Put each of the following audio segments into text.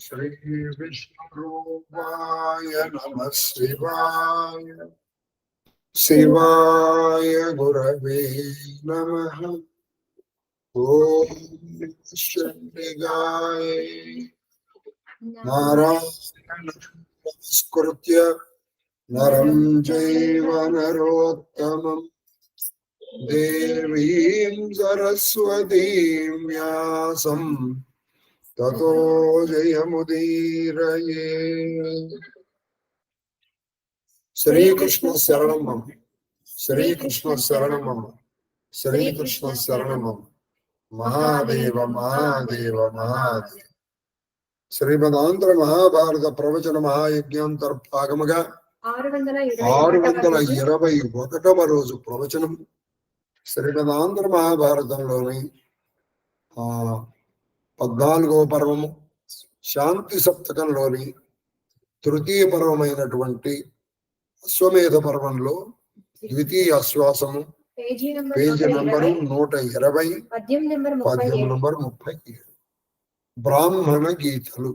శ్రీ విష్ణురూపాయ నమః శివాయ. శివాయ గురవే నమః. ఓం శంకరాయ. నారాయణ నమస్కృత్య నరం చైవ నరోత్తమం దేవీం సరస్వతీం వ్యాసం తతో జయముదీరయే. శ్రీకృష్ణ శరణం మమ. శ్రీకృష్ణ శరణం మమ. శ్రీకృష్ణ శరణం మమ. మహాదేవ మహాదేవ మహాదేవ. శ్రీమదాంధ్ర మహాభారత ప్రవచన మహాయజ్ఞాంతర్భాగముగా 621వ రోజు ప్రవచనం శ్రీమదాంధ్ర మహాభారతంలోని 14వ పర్వము శాంతి సప్తకంలోని తృతీయ పర్వమైనటువంటి అశ్వమేధ పర్వంలో ద్వితీయ ఆశ్వాసము పేజీ నంబరు 120 పద్యం నంబర్ 37. బ్రాహ్మణ గీతలు.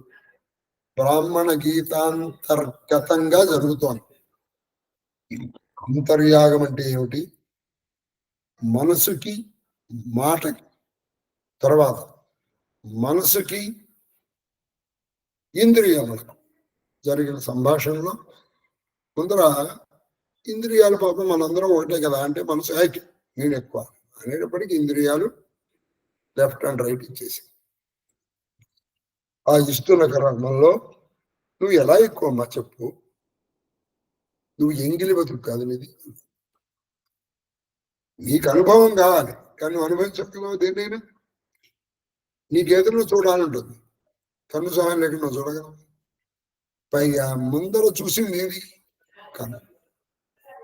బ్రాహ్మణ గీతాంతర్గతంగా జరుగుతోంది. అంతర్యాగం అంటే ఏమిటి? మనసుకి మాటకి, తర్వాత మనసుకి ఇంద్రియాలకు జరిగిన సంభాషణలో ముందర ఇంద్రియాలు పాపం మనందరం ఒకటే కదా అంటే మనసు నేను ఎక్కువ అనేటప్పటికీ ఇంద్రియాలు లెఫ్ట్ అండ్ రైట్ ఇచ్చేసి ఆ ఇస్తున్న క్రమంలో నువ్వు ఎలా ఎక్కువ అమ్మా చెప్పు, నువ్వు ఎంగిలి బతుకు కాదు, నీకు అనుభవం కావాలి కానీ నువ్వు అనుభవించగలవు దేన్నైనా. నీకేదో చూడాలంటుంది, కన్ను సహాయం లేకుండా నువ్వు చూడగలవు. పైగా ముందర చూసింది ఏది కన్ను,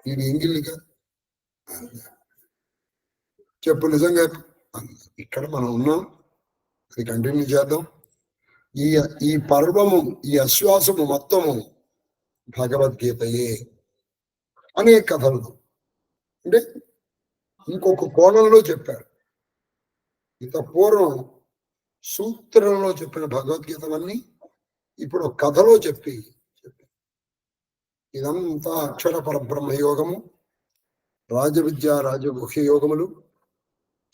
నేను ఎంగిలిగా చెప్పు నిజంగా. ఇక్కడ మనం ఉన్నాం, అది కంటిన్యూ చేద్దాం. ఈ పర్వము, ఈ అశ్వాసము మొత్తము భగవద్గీతయే. అనేక కథలు అంటే ఇంకొక కోణంలో చెప్పారు. ఇంత పూర్వం సూత్రంలో చెప్పిన భగవద్గీతలన్నీ ఇప్పుడు కథలో చెప్పి ఇదంతా అక్షర పరబ్రహ్మ యోగము, రాజవిద్య రాజగుహ్య యోగములు,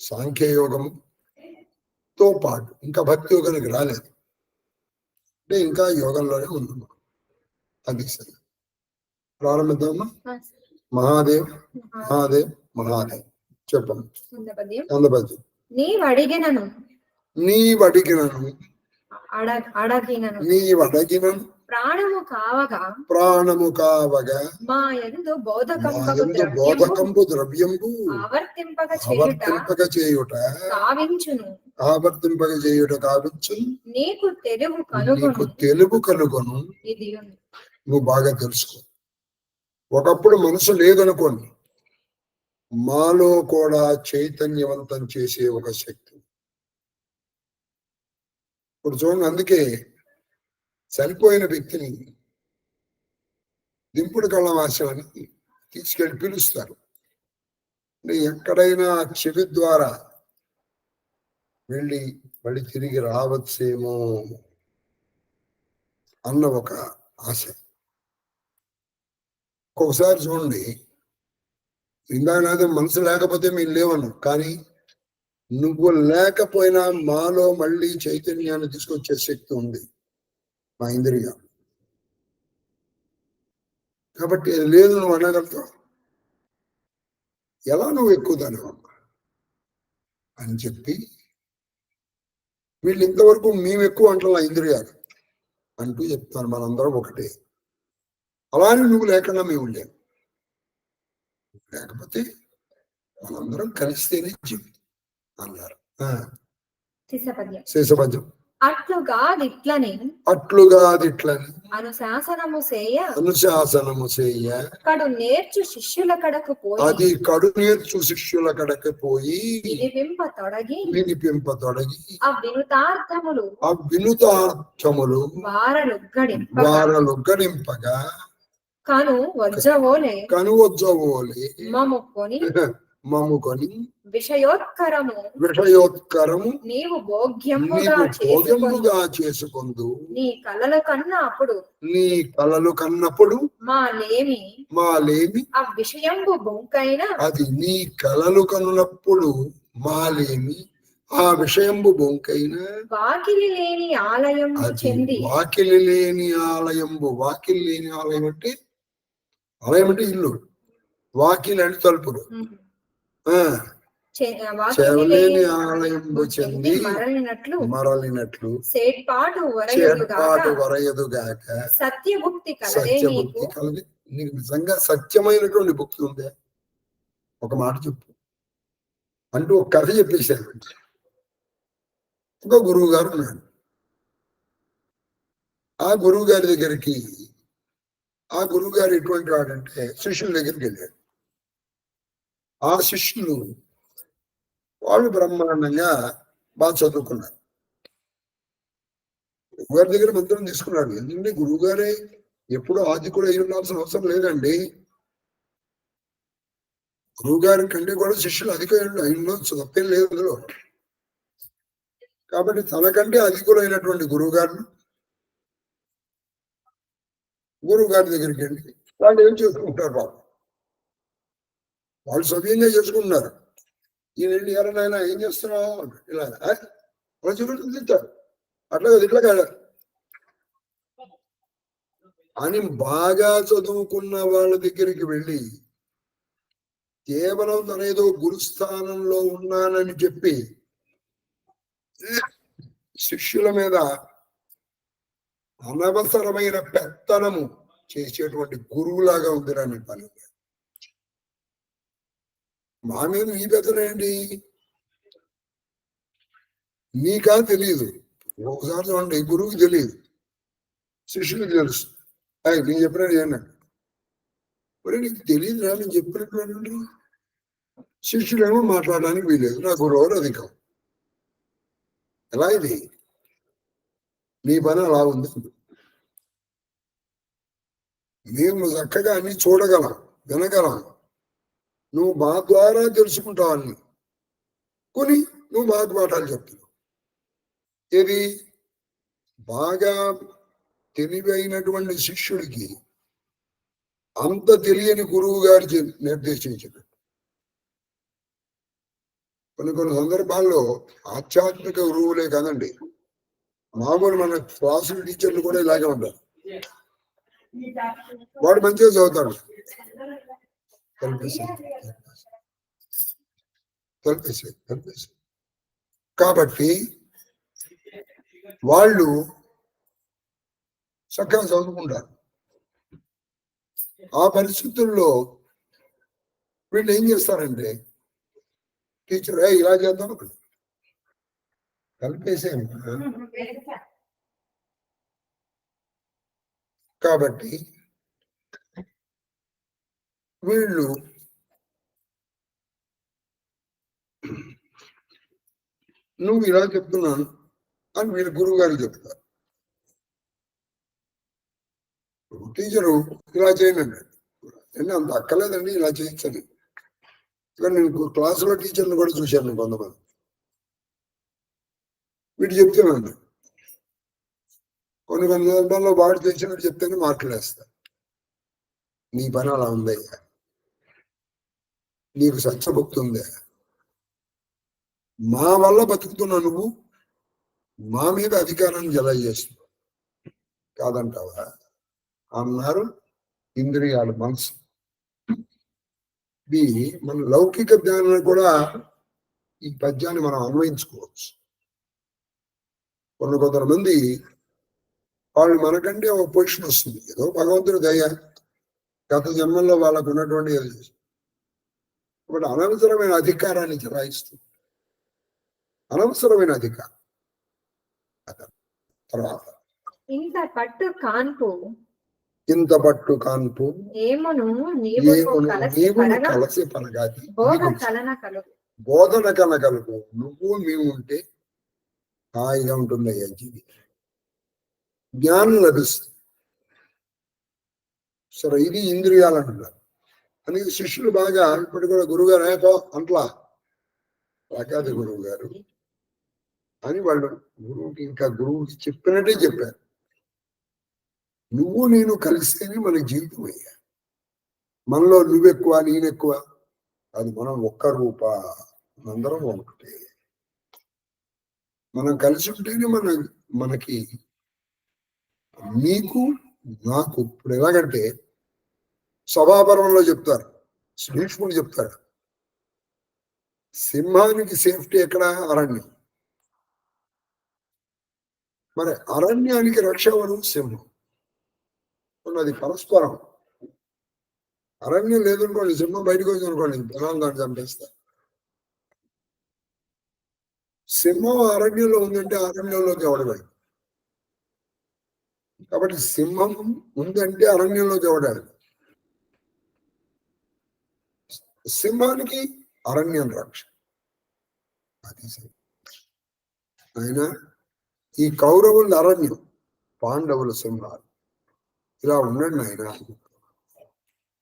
సాంఖ్యయోగముతో పాటు ఇంకా భక్తి యోగానికి రాలేదు అంటే ఇంకా యోగంలోనే ఉంది. అది సరే, ప్రారంభిద్దామా? మహాదేవ్ మహాదేవ్ మహాదేవ్. చెప్పండి. అందపద్యం. నీవడిగినను ప్రాణము కావగా బోధకంపు ద్రవ్యంబు ఆవర్తింపక చేయుట కావించు. నీకు తెలుగు కనుగొను. నువ్వు బాగా తెలుసుకో. ఒకప్పుడు మనసు లేదనుకోండి, మాలో కూడా చైతన్యవంతం చేసే ఒక శక్తి. ఇప్పుడు చూడండి, అందుకే చనిపోయిన వ్యక్తిని దింపుడు కళ్ళవాసం అని తీసుకెళ్ళి పిలుస్తారు. ఎక్కడైనా చెవి ద్వారా వెళ్ళి మళ్ళీ తిరిగి రావచ్చేమో అన్న ఒక ఆశ. ఒక్కొక్కసారి చూడండి, ఇందాక మనసు లేకపోతే మీరు లేవన్నారు, కానీ నువ్వు లేకపోయినా మాలో మళ్ళీ చైతన్యాన్ని తీసుకొచ్చే శక్తి ఉంది, మా ఇంద్రియం. కాబట్టి లేదు నువ్వు అనగలుగుతావు. ఎలా నువ్వు ఎక్కువ దానివమ్మా అని చెప్పి వీళ్ళు ఇంతవరకు మేము ఎక్కువ అంటున్నా ఇంద్రియాలు అంటూ చెప్తాను. మనందరం ఒకటే. అలానే నువ్వు లేకుండా మేము లేవు. లేకపోతే మనందరం కలిస్తేనే జీవితం అన్నారు. శేషపద్యం. అట్లుగా దిట్లని అనుశాసనము చేయ కడు నేర్చు శిష్యుల కడకు పోయి వినిపింపతొడగి అవినుతార్థములు వారలు గడింపగా కను వజ్జవోలే మమ్ముకొని మమ్ముకొని విషయోత్కరము నీవు భోగ్యముగా చేసుకొందు. నీ కలలు కన్నప్పుడు మాలేమి ఆ విషయంబు బొంకైన అది నీ కలలు కన్నప్పుడు మాలేమి ఆ విషయంబు బొంకైన వాకిలి లేని ఆలయం చెంది వాకిలి లేని ఆలయంబు వాకిలి లేని ఆలయం అంటే ఇల్లు, వాకిలి అంటే తలుపులు. చెవలేని ఆలయంబు చెంది మరలినట్లు సేట్పాటు వరయదుగాక సత్యభుక్తి కలది. నీకు నిజంగా సత్యమైనటువంటి భక్తి ఉందే ఒక మాట చెప్పు అంటూ ఒక కథ చెప్పేశారు. ఒక గురువు గారు ఉన్నాడు. ఆ గురువు గారి దగ్గరికి ఆ గురువు గారు ఎటువంటి వాడంటే శిష్యుల దగ్గరికి వెళ్ళాడు. ఆ శిష్యులు వాళ్ళు బ్రహ్మాండంగా బాగా చదువుకున్నారు. గురువుగారి దగ్గర మంత్రం తీసుకున్నాడు. ఎందుకంటే గురువు గారే ఎప్పుడూ ఆదికుడు అయి ఉండాల్సిన అవసరం లేదండి. గురువు గారి కంటే కూడా శిష్యులు అధికులు అయిన తప్పేం లేదు అందులో. కాబట్టి తనకంటే అధికులైనటువంటి గురువు గారిని గురువు గారి దగ్గరికి వెళ్ళి వాళ్ళు ఏం చేసుకుంటారు వాళ్ళు సవ్యంగా చేసుకుంటున్నారు. ఈయన వెళ్ళి ఎవరైనా ఏం చేస్తున్నావు ఇలా అలా చూడండి తింటారు. ఇట్లా కాదు అని బాగా చదువుకున్న వాళ్ళ దగ్గరికి వెళ్ళి కేవలం తనేదో గురుస్థానంలో ఉన్నానని చెప్పి శిష్యుల మీద అనవసరమైన పెత్తనము చేసేటువంటి గురువులాగా ఉందిరా నీ పని. మా మీద ఈ పెత్తనం ఏంటి నీకా తెలియదు. ఒకసారి చూడండి, గురువుకి తెలియదు, శిష్యులకు తెలుసు. నేను చెప్పినట్టు ఏమన్నాడు మరి నీకు తెలియదురా నేను చెప్పినట్టు. శిష్యులేమో మాట్లాడడానికి వీలేదు. నా గురువు అధికం. ఎలా ఇది నీ పని అలా ఉంది. మేము చక్కగా అన్ని చూడగలం, వినగలం. నువ్వు మా ద్వారా తెలుసుకుంటావు అన్ని కొని నువ్వు మాకు మాటలు చెప్తున్నావు. ఇది బాగా తెలివైనటువంటి శిష్యుడికి అంత తెలియని గురువు గారు నిర్దేశించినట్టు. కొన్ని సందర్భాల్లో ఆధ్యాత్మిక గురువులే కాదండి, మామూలు మన క్లాసుల టీచర్లు కూడా ఇలాగే ఉంటారు. వాడు మంచిగా చదువుతాడు, కాబట్టి వాళ్ళు చక్కగా చదువుకుంటారు. ఆ పరిస్థితుల్లో వీళ్ళు ఏం చేస్తారంటే టీచర్ ఇలా చేద్దాం కలిపేసేం. కాబట్టి వీళ్ళు నువ్వు ఇలా చెప్తున్నాను అని వీళ్ళు గురువు గారికి చెప్తారు. టీచరు ఇలా చేయండి అన్నాడు. అంత అక్కర్లేదండి ఇలా చేయించండి. ఇక్కడ నేను క్లాసులో టీచర్లు కూడా చూశాను కొంతమంది. వీడు చెప్తున్నాను కొన్ని సందర్భాల్లో వాడు చేసినట్టు చెప్తేనే మార్కులు వేస్తారు. నీ పని అలా ఉందయ్యా, నీకు సత్యభక్తి ఉందా, మా వల్ల బతుకుతున్నా నువ్వు మా మీద అధికారాన్ని జల చేస్తున్నావు కాదంటావా అన్నారు. ఇంద్రియాలు, మనసు. ఇది మన లౌకిక జ్ఞానాన్ని కూడా ఈ పద్యాన్ని మనం అన్వయించుకోవచ్చు. కొంతమంది వాళ్ళు మనకంటే ఒక పొజిషన్ వస్తుంది, ఏదో భగవంతుడి దయ, గత జన్మల్లో వాళ్ళకు ఉన్నటువంటి ఒకటి అనవసరమైన అధికారాన్ని చెలాయిస్తుంది. అనవసరమైన అధికారం. తర్వాత ఇంత పట్టు కాన్పు ఏమను కలిసి పనగాది బోధన కలగలుగు నువ్వు మేము ఉంటే హాయిగా ఉంటుంది అయ్యా జీవి. జ్ఞానం లభిస్తుంది. సరే, ఇది ఇంద్రియాలు అంటున్నారు. అని శిష్యులు బాగా ఇప్పటి కూడా గురువు గారు అయిపో అంట్లా కాదు గురువు గారు అని వాళ్ళు గురువుకి ఇంకా గురువుకి చెప్పినట్టే చెప్పారు. నువ్వు నేను కలిస్తేనే మన జీవితం అయ్యా. మనలో నువ్వెక్కువ నేనెక్కువ అది మనం ఒక్క రూప, అందరం ఒకటే. మనం కలిసి ఉంటేనే మనకి నీకు నాకు. ఇప్పుడు ఎలాగంటే సభాపర్వంలో చెప్తారు, శ్రీష్ముడు చెప్తాడు, సింహానికి సేఫ్టీ ఎక్కడ? అరణ్యం. మరి అరణ్యానికి రక్ష ఎవరు? సింహం. అది పరస్పరం. అరణ్యం లేదనుకోండి, సింహం బయటకు వచ్చి అనుకోండి, జనాలు దాన్ని చంపేస్తా. సింహం అరణ్యంలో ఉందంటే అరణ్యంలోకి ఎవడగాడు. కాబట్టి సింహం ఉందంటే అరణ్యంలోకి ఎవడాడు. సింహానికి అరణ్యం రక్ష. అది సరే. అయినా ఈ కౌరవుల అరణ్యం, పాండవుల సింహాలు. ఇలా ఉండండి ఆయన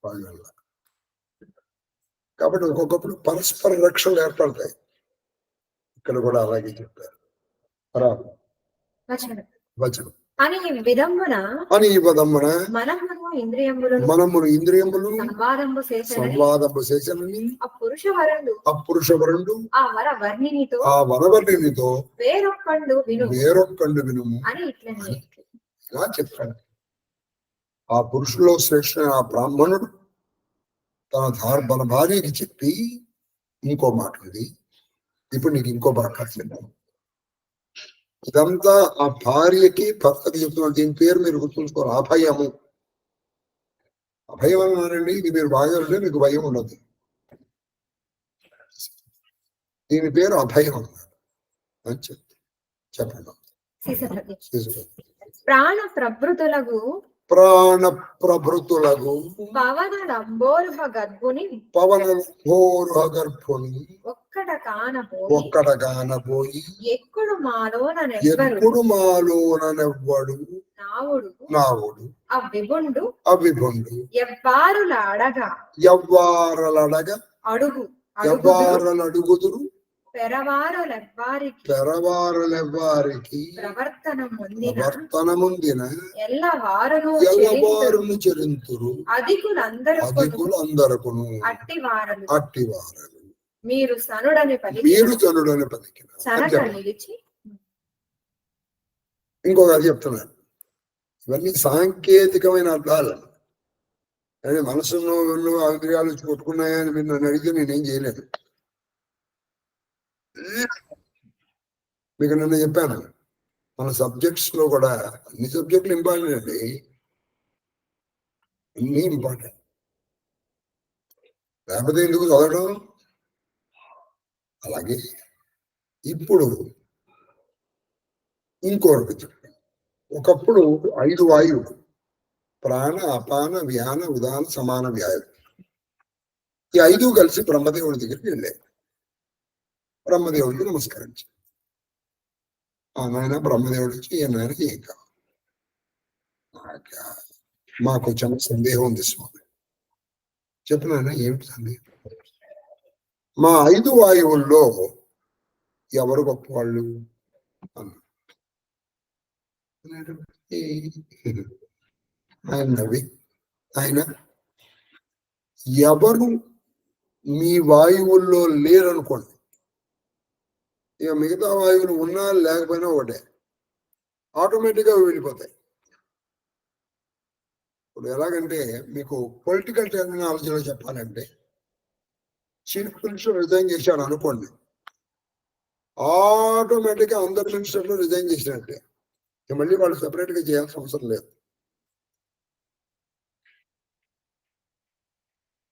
వాళ్ళ. కాబట్టి ఒక్కొక్కప్పుడు పరస్పర రక్షలు ఏర్పడతాయి. ఇక్కడ కూడా అలాగే చెప్పారు. వచనం అని విధమున మనమును ఇంద్రియములు సంవాదము చేసనని ఆ పురుషవరుడు ఆ వరవర్ణినితో వేరొక్కండు వినుము అని ఇలా చెప్పాడు. ఆ పురుషుల్లో శ్రేష్ఠ ఆ బ్రాహ్మణుడు తన భార్యకి చెప్పి ఇంకో మాట ఉంది. ఇప్పుడు నీకు ఇంకో బాగా ఇదంతా ఆ భార్యకి భర్తకి చెప్తున్నా. దీని పేరు మీరు గుర్తుంచుకోరు, అభయము. అభయం అన్నారండి, ఇది మీరు బాగా ఉంటే మీకు భయం ఉండదు. దీని పేరు అభయం అన్నారు అని చెప్పండి. ప్రాణ ప్రభృతులకు పవనలంబోర్హ గర్భుని ఒక్కడ కానపోయి ఎప్పుడు మాలోనెవ్వడు నావుడు అవిభుండు ఎవ్వారలడగా అడుగుదురు పెరవారులెవ్వారికి ప్రవర్తనముందిన ఎల్లవారును చెరింతురు అధికులందరకును అట్టివారలు. మీరు చనుడని పలికిన. ఇంకొక అది చెప్తున్నాను. ఇవన్నీ సాంకేతికమైన అర్థాలు. అంటే మనసును ఇంద్రియాలు కొట్టుకున్నాయని మీరు నన్ను అడిగితే నేనేం చేయలేదు. మీకు నిన్న చెప్పాను, మన సబ్జెక్ట్స్ లో కూడా అన్ని సబ్జెక్టులు ఇంపార్టెంట్ అండి, అన్ని ఇంపార్టెంట్. లేకపోతే ఎందుకు చదవడం? అలాగే ఇప్పుడు ఇంకొకటి చెప్పాను. ఒకప్పుడు 5 వాయువులు, ప్రాణ అపాన వ్యాన ఉదాన సమాన వ్యాయువు. ఈ 5 కలిసి బ్రహ్మదేవుడి దగ్గరికి వెళ్ళాయి. బ్రహ్మదేవుడికి నమస్కరించి, నాయన బ్రహ్మదేవుడు వచ్చి ఏ నాయనకి ఏం కావాలి, మాకు చిన్న సందేహం ఉంది స్వామి. చెప్పిన ఏమిటి సందేహం? మా 5 వాయువుల్లో ఎవరు గొప్పవాళ్ళు అన్నాడు. ఆయన ఎవరు మీ వాయువుల్లో లేరనుకోండి, ఇక మిగతా వాయువులు ఉన్నా లేకపోయినా ఒకటే, ఆటోమేటిక్గా వెళ్ళిపోతాయి. ఇప్పుడు ఎలాగంటే మీకు పొలిటికల్ టెర్మినాలజీలో చెప్పాలంటే, చీఫ్ మినిస్టర్ రిజైన్ చేశాడు అనుకోండి, ఆటోమేటిక్గా అందరు మినిస్టర్లు రిజైన్ చేసినట్టే. మళ్ళీ వాళ్ళు సెపరేట్ గా చేయాల్సిన అవసరం లేదు.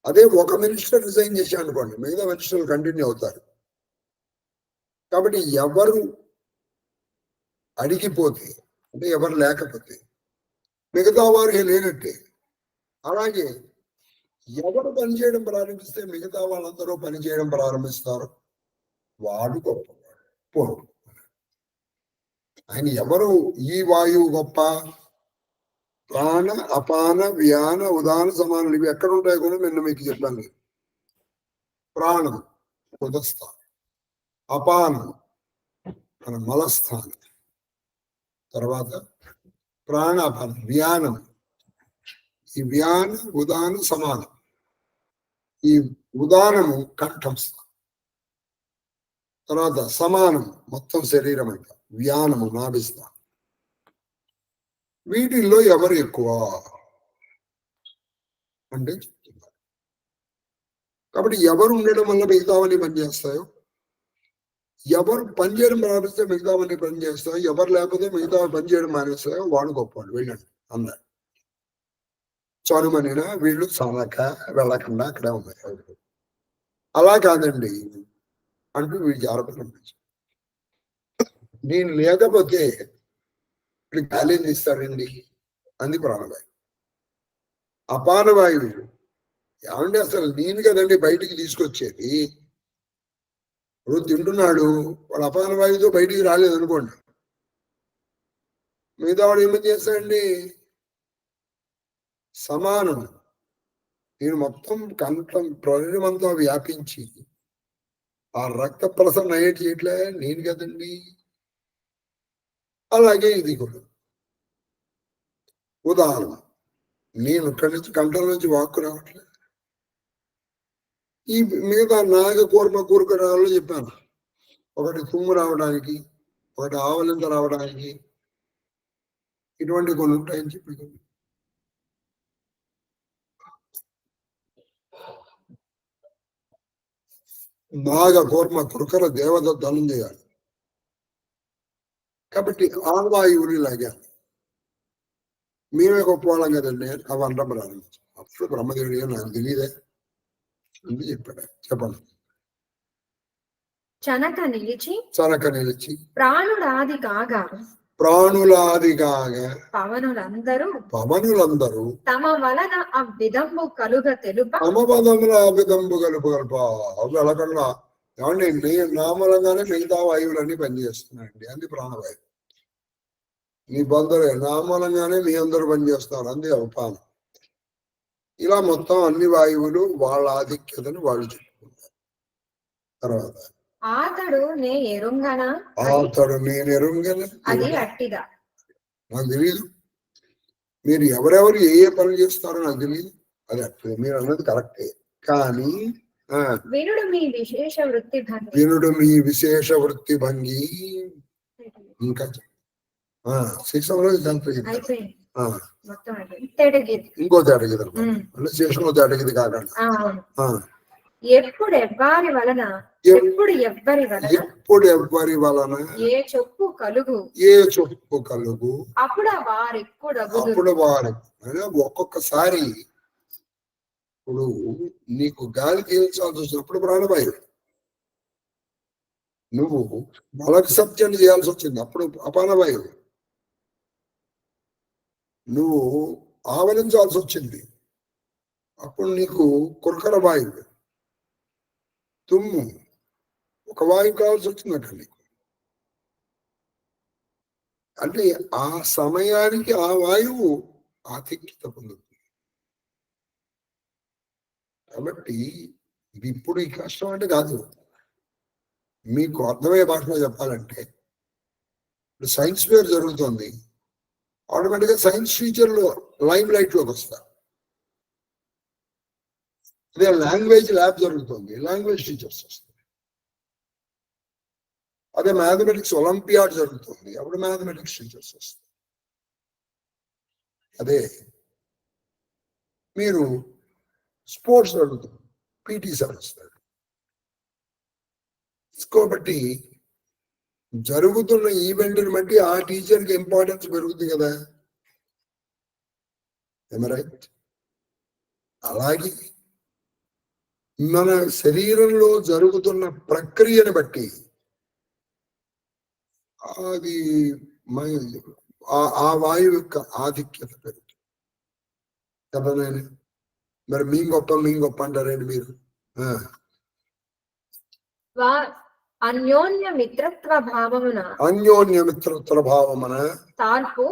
అదే ఒక మినిస్టర్ రిజైన్ చేశాడు అనుకోండి, మిగతా మినిస్టర్లు కంటిన్యూ అవుతారు. కాబట్టి ఎవరు అడిగిపోతే, అంటే ఎవరు లేకపోతే మిగతా వారికి లేనట్టే. అలాగే ఎవరు పనిచేయడం ప్రారంభిస్తే మిగతా వాళ్ళందరూ పనిచేయడం ప్రారంభిస్తారు. వాడు గొప్పవాడు. ఆయన ఎవరు ఈ వాయువు గొప్ప ప్రాణ అపాన వ్యాన ఉదాన సమానాలు ఇవి ఎక్కడ ఉంటాయి కూడా నిన్న మీకు చెప్పాను. ప్రాణం ఉదస్థానం, అపానం మన మలస్థానం, తర్వాత ప్రాణాపానం వ్యానం, ఈ వ్యాన ఉదాన సమానం. ఈ ఉదానము కంఠం స్థానం, తర్వాత సమానం మొత్తం శరీరం అంట, వ్యానము నాభిస్థానం. వీటిల్లో ఎవరు ఎక్కువ అంటే చెప్తున్నారు. కాబట్టి ఎవరు ఉండడం వల్ల మిగతావన్నీ పనిచేస్తాయో, ఎవరు పనిచేయడం ప్రారంభిస్తే మిగతావన్నీ పనిచేస్తాయో, ఎవరు లేకపోతే మిగతా పనిచేయడం మానేస్తాయో వాడు గొప్పవాడు. వెళ్ళండి అన్నారు. చనుమనినా వీళ్ళు సానక వెళ్ళకుండా అక్కడే ఉన్నాయి. అలా కాదండి అంటూ వీళ్ళు జాగ్రత్తలు. నేను లేకపోతే ఇప్పుడు గాలి తీస్తారండి అంది ప్రాణవాయువు. అపానవాయువు ఏమంటే అసలు నేను కదండి బయటికి తీసుకొచ్చేది. ఇప్పుడు తింటున్నాడు, వాడు అపానవాయువుతో బయటికి రాలేదు అనుకోండి, మిగతా వాడు ఏమని చేస్తాడండి? సమానం. నేను మొత్తం కంఠం ప్రజమంతా వ్యాపించి ఆ రక్త ప్రసరణ అయ్యేటి చేయట్లే నేను కదండి. అలాగే ఇది కూడా ఉదాహరణ, నేను ఇక్కడి నుంచి కంఠం నుంచి వాక్కు రావట్లే. ఈ మిగతా నాగ కూర్మ కూరకరాలు చెప్పాను. ఒకటి తుమ్ము రావడానికి, ఒకటి ఆవలింత రావడానికి, ఇటువంటి కొన్ని ఉంటాయని చెప్పి నాగ కూర్మ కురకర దేవత ధనం చేయాలి. కాబట్టి ఆ వాయువుని లాగాను. మేమే గొప్ప వాళ్ళం కదండి అవి అంటాం ప్రారంభించాం. అప్పుడు బ్రహ్మదేవుడు నాకు తెలియదే అని చెప్పాడు. చెప్పండి. చనక నిలిచి చనక నిలిచి ప్రాణులాది కాగా ప్రాణులాది కాగా పవనులందరూ తమ వలన అవ్విధంబు కలుగ తెలుప తమ పదముల అవిధంబు కలుపు కలుప వెళ్ళకుండా ఏమండి నామలంగానే మిగతా వాయువులన్నీ పనిచేస్తున్నాయండి. అంది ప్రాణవాయువు. మీ బంధువులే నామూలంగానే మీ అందరూ పనిచేస్తారు అంది అపానం. ఇలా మొత్తం అన్ని వాయువులు వాళ్ళ ఆధిక్యతను వాళ్ళు చెప్పుకున్నారు. తర్వాత ఆతడు నేను ఎరుంగనా అది అట్టిదా నాకు తెలియదు. మీరు ఎవరెవరు ఏ ఏ పనులు చేస్తారో నాకు తెలియదు. అది అట్టిది. మీరు అన్నది కరెక్టే. కానీ వినుడు మీ విశేష వృత్తి భంగి ఇంకా శిక్షణలో ఇంకో తేటగిది అంటే శేషంలో తేటగిది కాకుండా ఎప్పుడు ఎవ్వరి వలన ఏ చొప్పు కలుగు అప్పుడు వారు ఒక్కొక్కసారి ఇప్పుడు నీకు గాలి తీల్చాల్సి వచ్చినప్పుడు ప్రాణవాయువు, నువ్వు మలక సత్యం చేయాల్సి వచ్చింది అప్పుడు అపానవాయువు, నువ్వు ఆవలించాల్సి వచ్చింది అప్పుడు నీకు కురకర వాయువు, తుమ్ము ఒక వాయువు కావాల్సి వచ్చిందట నీకు. అంటే ఆ సమయానికి ఆ వాయువు ఆధిక్యత పొందుతుంది. కాబట్టి ఇది ఇప్పుడు ఈ కష్టం అంటే కాదు, మీకు అర్థమయ్యే భాషలో చెప్పాలంటే ఇప్పుడు సైన్స్ ఫేర్ జరుగుతుంది, ఆటోమేటిక్గా సైన్స్ టీచర్లు లైమ్ లైట్ లోకి వస్తారు. అదే లాంగ్వేజ్ ల్యాబ్ జరుగుతుంది, లాంగ్వేజ్ టీచర్స్ వస్తారు. అదే మ్యాథమెటిక్స్ ఒలింపియాడ్ జరుగుతుంది, అప్పుడు మ్యాథమెటిక్స్ టీచర్స్ వస్తారు. అదే మీరు స్పోర్ట్స్ జరుగుతుంది, పీటీ సార్ వస్తారు. కాబట్టి జరుగుతున్న ఈవెంట్ని బట్టి ఆ టీచర్కి ఇంపార్టెన్స్ పెరుగుతుంది కదా. రైట్? అలాగే మన శరీరంలో జరుగుతున్న ప్రక్రియను బట్టి అది ఆ వాయువు యొక్క ఆధిక్యత పెరుగుతుంది కదా. నేను మరి మీ గొప్ప అంటారండి మీరు. అన్యోన్య మిత్రత్వ భావమున తార్పు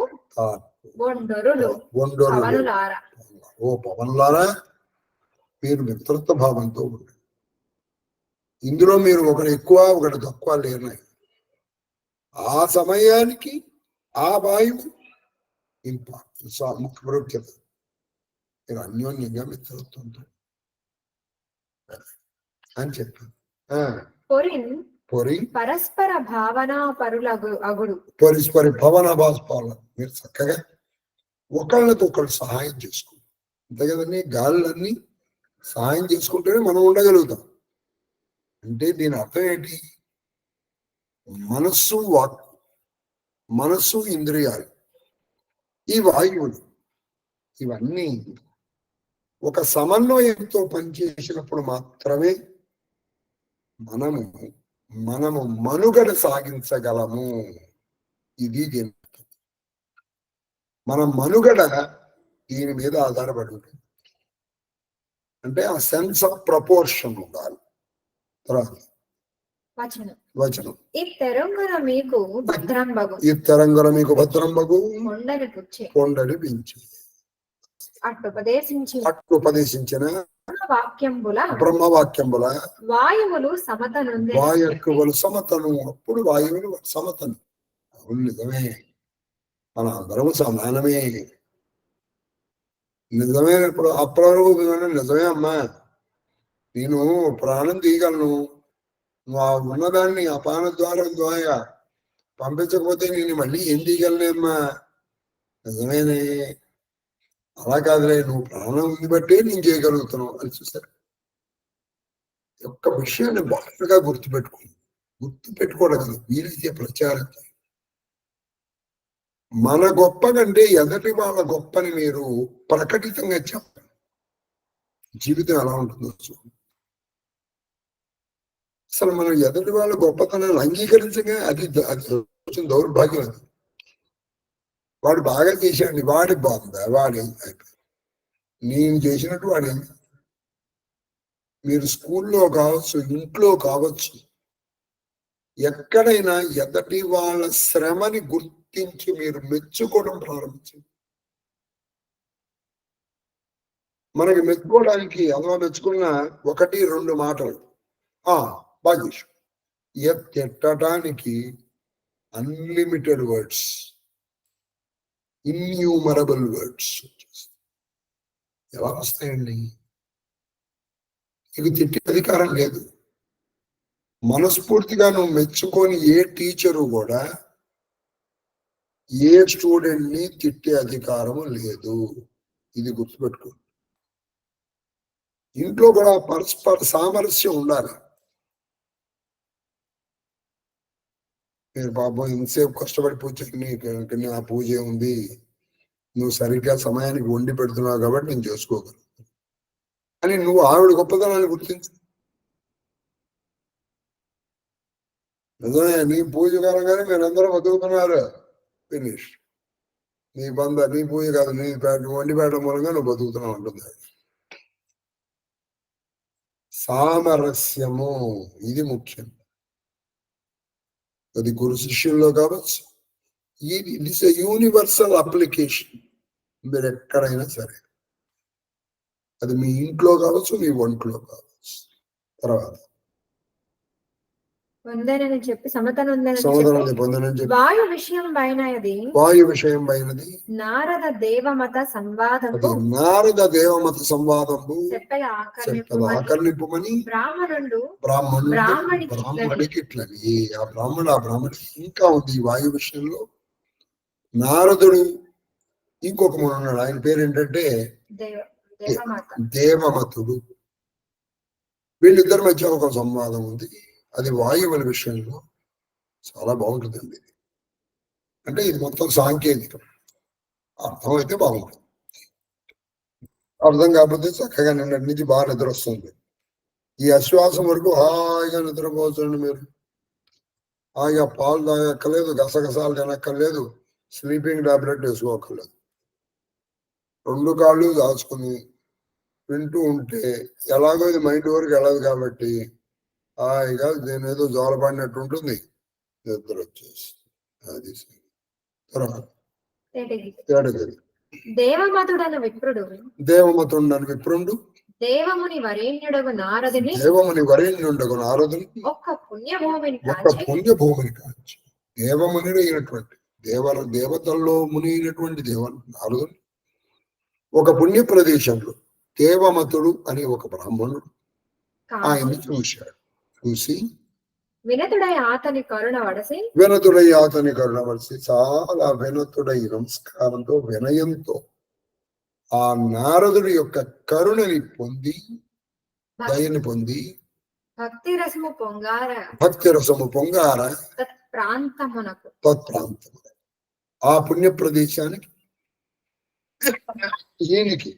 ఒండొరులు ఒండొరులు. పవనులారా. ఓ పవన్లారా, మీరు మిత్రత్వ భావంతో ఉండండి. ఇందులో మీరు ఒకటి ఎక్కువ ఒకటి తక్కువ లేనాయి. ఆ సమయానికి ఆ వాయువు ముఖ్య ప్రాముఖ్యత. మీరు అన్యోన్యంగా మిత్రత్వంతో అని చెప్పారు. పొరి పరస్పర భావన పరులగు అగుడు. పరస్పరి భవన భాస్పాల. మీరు చక్కగా ఒకళ్ళతో ఒకళ్ళు సహాయం చేసుకోండి. అంతే కదండి, గాలులన్నీ సహాయం చేసుకుంటేనే మనం ఉండగలుగుతాం. అంటే దీని అర్థం ఏంటి? మనస్సు వాక్, మనస్సు ఇంద్రియాలు, ఈ వాయువులు, ఇవన్నీ ఒక సమన్వయంతో పనిచేసినప్పుడు మాత్రమే మనము మనుగడ సాగించగలము. ఇది మన మనుగడ దీని మీద ఆధారపడి ఉంటుంది. అంటే ఆ సెన్స్ ఆఫ్ ప్రపోర్షన్ ఉండాలి. తర్వాత వచనం ఇత్తరంగున మీకు భద్రంబగు, ఇత్తరంగున మీకు భద్రంబగు కొండని పెంచి అట్టుపదేశించిన బ్రహ్మవాక్యంబుల వాయువులు సమతను. వాయువులు సమతను. అప్పుడు వాయువులు సమతను. అవును, నిజమే. మన అందరము సమానమే. నిజమే. ఇప్పుడు అప్రవరం నిజమే అమ్మా. నేను ప్రాణం తీయగలను, నువ్వు ఉన్నదాన్ని అపాన ద్వారా పంపించకపోతే నేను మళ్ళీ ఏం తీయగలనేమ్మా. నిజమేనే. అలా కాదులే, నువ్వు ప్రాణం ఉంది బట్టే నేను చేయగలుగుతున్నావు అని చూసారు. ఒక్క విషయాన్ని బాగా గుర్తుపెట్టుకోవడం కదా, వీలైతే ప్రచారం. మన గొప్ప కంటే ఎదటి వాళ్ళ గొప్పని మీరు ప్రకటితంగా చెప్పండి. జీవితం ఎలా ఉంటుందో చూడండి. అసలు మనం ఎదటి వాళ్ళ గొప్పతనాన్ని అంగీకరించగా అది కొంచెం దౌర్భాగ్యం. అది వాడు బాగా చేశాడు, వాడి బాగుందా, వాడి నేను చేసినట్టు వాడి. మీరు స్కూల్లో కావచ్చు, ఇంట్లో కావచ్చు, ఎక్కడైనా ఎదటి వాళ్ళ శ్రమని గుర్తించి మీరు మెచ్చుకోవడం ప్రారంభించండి. మనకి మెచ్చుకోవడానికి అలా మెచ్చుకున్న 1-2 మాటలు బాగా చేసు. తిట్టడానికి అన్లిమిటెడ్ వర్డ్స్, ఇన్యూమరబుల్ వర్డ్స్ ఎలా వస్తాయండి? ఇది తిట్టే అధికారం లేదు. మనస్ఫూర్తిగా నువ్వు మెచ్చుకొని ఏ టీచరు కూడా ఏ స్టూడెంట్ ని తిట్టే అధికారం లేదు. ఇది గుర్తుపెట్టుకో. ఇంట్లో కూడా పరస్పర సామరస్యం ఉండాలి. మీరు పాపం ఇంతసేపు కష్టపడి పూజ, ఆ పూజ ఉంది, నువ్వు సరిగ్గా సమయానికి వండి పెడుతున్నావు కాబట్టి నేను చేసుకోగలను అని నువ్వు ఆవిడ గొప్పతనాన్ని గుర్తించు. నిజమే, నీ పూజ కారణంగానే మీరందరూ బతుకుతున్నారు. ఫినిష్. నీ నీ పూజ కాదు, నీ వండి పెట్టడం మూలంగా నువ్వు బతుకుతున్నావు అంటుంది. సామరస్యము ఇది ముఖ్యం. అది గురు శిష్యుల్లో కావచ్చు. It is a universal application. మీరు ఎక్కడైనా సరే, అది మీ ఇంట్లో కావచ్చు, మీ ఒంట్లో కావచ్చు. తర్వాత వాయు విషయం పైనది నారద దేవమత సంవాదము ఆకర్ణింపమని బ్రాహ్మణుడికి ఇట్లని. ఆ బ్రాహ్మణుడికి ఇంకా ఉంది ఈ వాయు విషయంలో. నారదుడు ఇంకొక ఉన్నాడు, ఆయన పేరు ఏంటంటే దేవమతుడు. వీళ్ళిద్దరి మధ్య ఒక సంవాదం ఉంది. అది వాయువుల విషయంలో చాలా బాగుంటుందండి. అంటే ఇది మొత్తం సాంకేతికం. అర్థమైతే బాగుంటుంది, అర్థం కాకపోతే చక్కగా నిన్నటి నుంచి బాగా నిద్ర వస్తుంది. ఈ అశ్వాసం వరకు హాయిగా నిద్రపోతుంది. మీరు హాయిగా పాలు తాగక్కర్లేదు, గసగసాలు తినక్కర్లేదు, స్లీపింగ్ టాబ్లెట్ వేసుకోక్కర్లేదు. 2 కాళ్ళు దాచుకుని వింటూ ఉంటే ఎలాగో ఇది మైండ్ వరకు వెళ్ళదు కాబట్టి హాయిగా దీని ఏదో జోలపడినట్టు ఉంటుంది, నిద్ర వచ్చేసి. అది తర్వాత తేటగిరి. తేటగిరి. దేవమతుడను విప్రుడు దేవమతుండని విప్రుండు దేవముని వరేణ్యుడగు నారదుని దేవముని వరేణ్యుండగు నారదుని ఒక్క పుణ్యభూమిని ఒక్క కాచి పుణ్యభూమిని కాంచి దేవముని అయినటువంటి దేవతల్లో ముని అయినటువంటి నారదుని ఒక పుణ్య ప్రదేశంలో దేవమతుడు అని ఒక బ్రాహ్మణుడు ఆయన్ని చూశాడు. చూసి వినతుడై అతని కరుణ వడసి చాలా వినతుడై నమస్కారంతో వినయంతో ఆ నారదుడి యొక్క కరుణని పొంది దయని పొంది భక్తి రసము పొంగార తత్ప్రాంతము ఆ పుణ్య ప్రదేశానికి ఈయనకి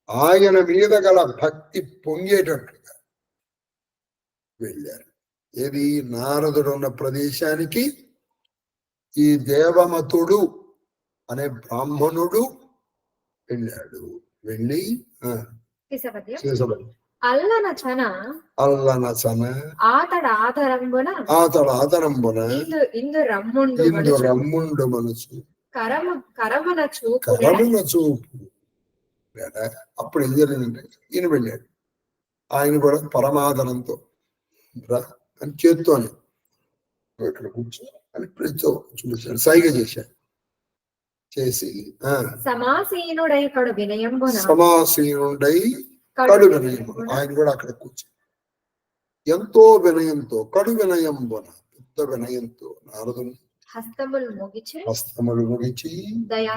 ఆయన మీద గల భక్తి పొంగేటట్లుగా వెళ్ళారు. ఏది నారదుడు ఉన్న ప్రదేశానికి ఈ దేవమతుడు అనే బ్రాహ్మణుడు వెళ్ళాడు. వెళ్ళి అల్లనచన ఆతడాదరంబున ఇందు రమ్ముండు మనసు కరమున చూపు. అప్పుడు ఏం జరిగిందంటే ఈయన వెళ్ళాడు. ఆయన కూడా పరమాదరంతో అని చేత్తో అని ఇక్కడ కూర్చో అని చూపించాడు, సైగ చేశాడు. చేసి సమాసీనుడై కడు వినయంబున ఆయన కూడా అక్కడ కూర్చో ఎంతో వినయంతో కడు వినయంబున పెద్ద వినయంతో నారదుని హస్తములు ముగిచి దయా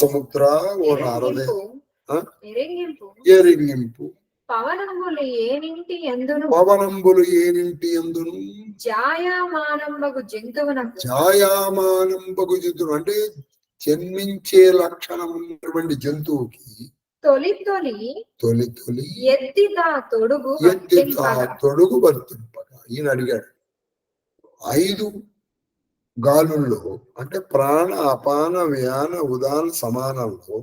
సముద్ర ఓ నారదే ఎరింగింపు పవనంబులు ఏనింటి ఎందును జాయామానంబగు జంతువు అంటే జన్మించే లక్షణం ఉన్నటువంటి జంతువుకి తొలి ఎత్తిదా తొడుగు వర్తింపగా ఈయన అడిగాడు. 5 గాలుల్లో అంటే ప్రాణ అపాన వ్యాన ఉదాన సమానంలో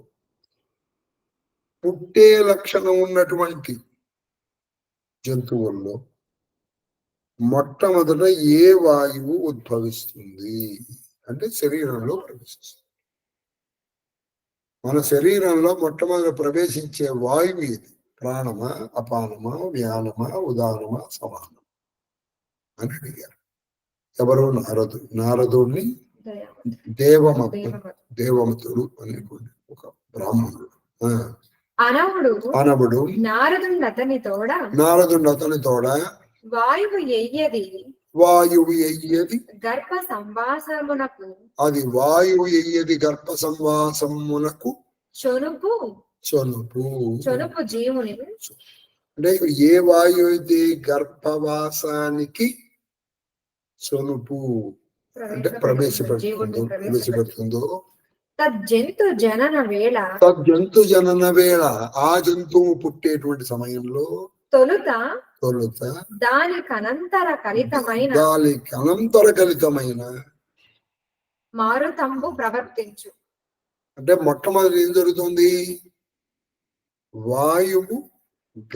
పుట్టే లక్షణం ఉన్నటువంటి జంతువుల్లో మొట్టమొదట ఏ వాయువు ఉద్భవిస్తుంది అంటే శరీరంలో ప్రవేశిస్తుంది. మన శరీరంలో మొట్టమొదటి ప్రవేశించే వాయువు ఇది. ప్రాణమా అపానమా వ్యానమా ఉదానమా సమానం అని అడిగారు. ఎవరు? నారదుడిని దేవమతుడు అనేటువంటి ఒక బ్రాహ్మణుడు అనవుడు నారదుండు అతని తోడ వాయువు ఎయ్యది గర్భ సంవాసమునకు అది వాయువు ఎయ్యది గర్భ సంవాసమునకు చొనుపు జీవుని అంటే ఏ వాయువు అయితే గర్భవాసానికి చొనుపు అంటే ప్రవేశపెడుతుందో తజ్జంతు జనన వేళ ఆ జంతువు పుట్టేటువంటి సమయంలో తొలుత దానికి అనంతర కలితమైన మారుతంబు ప్రవర్తించు. అంటే మొట్టమొదటి ఏం జరుగుతుంది? వాయువు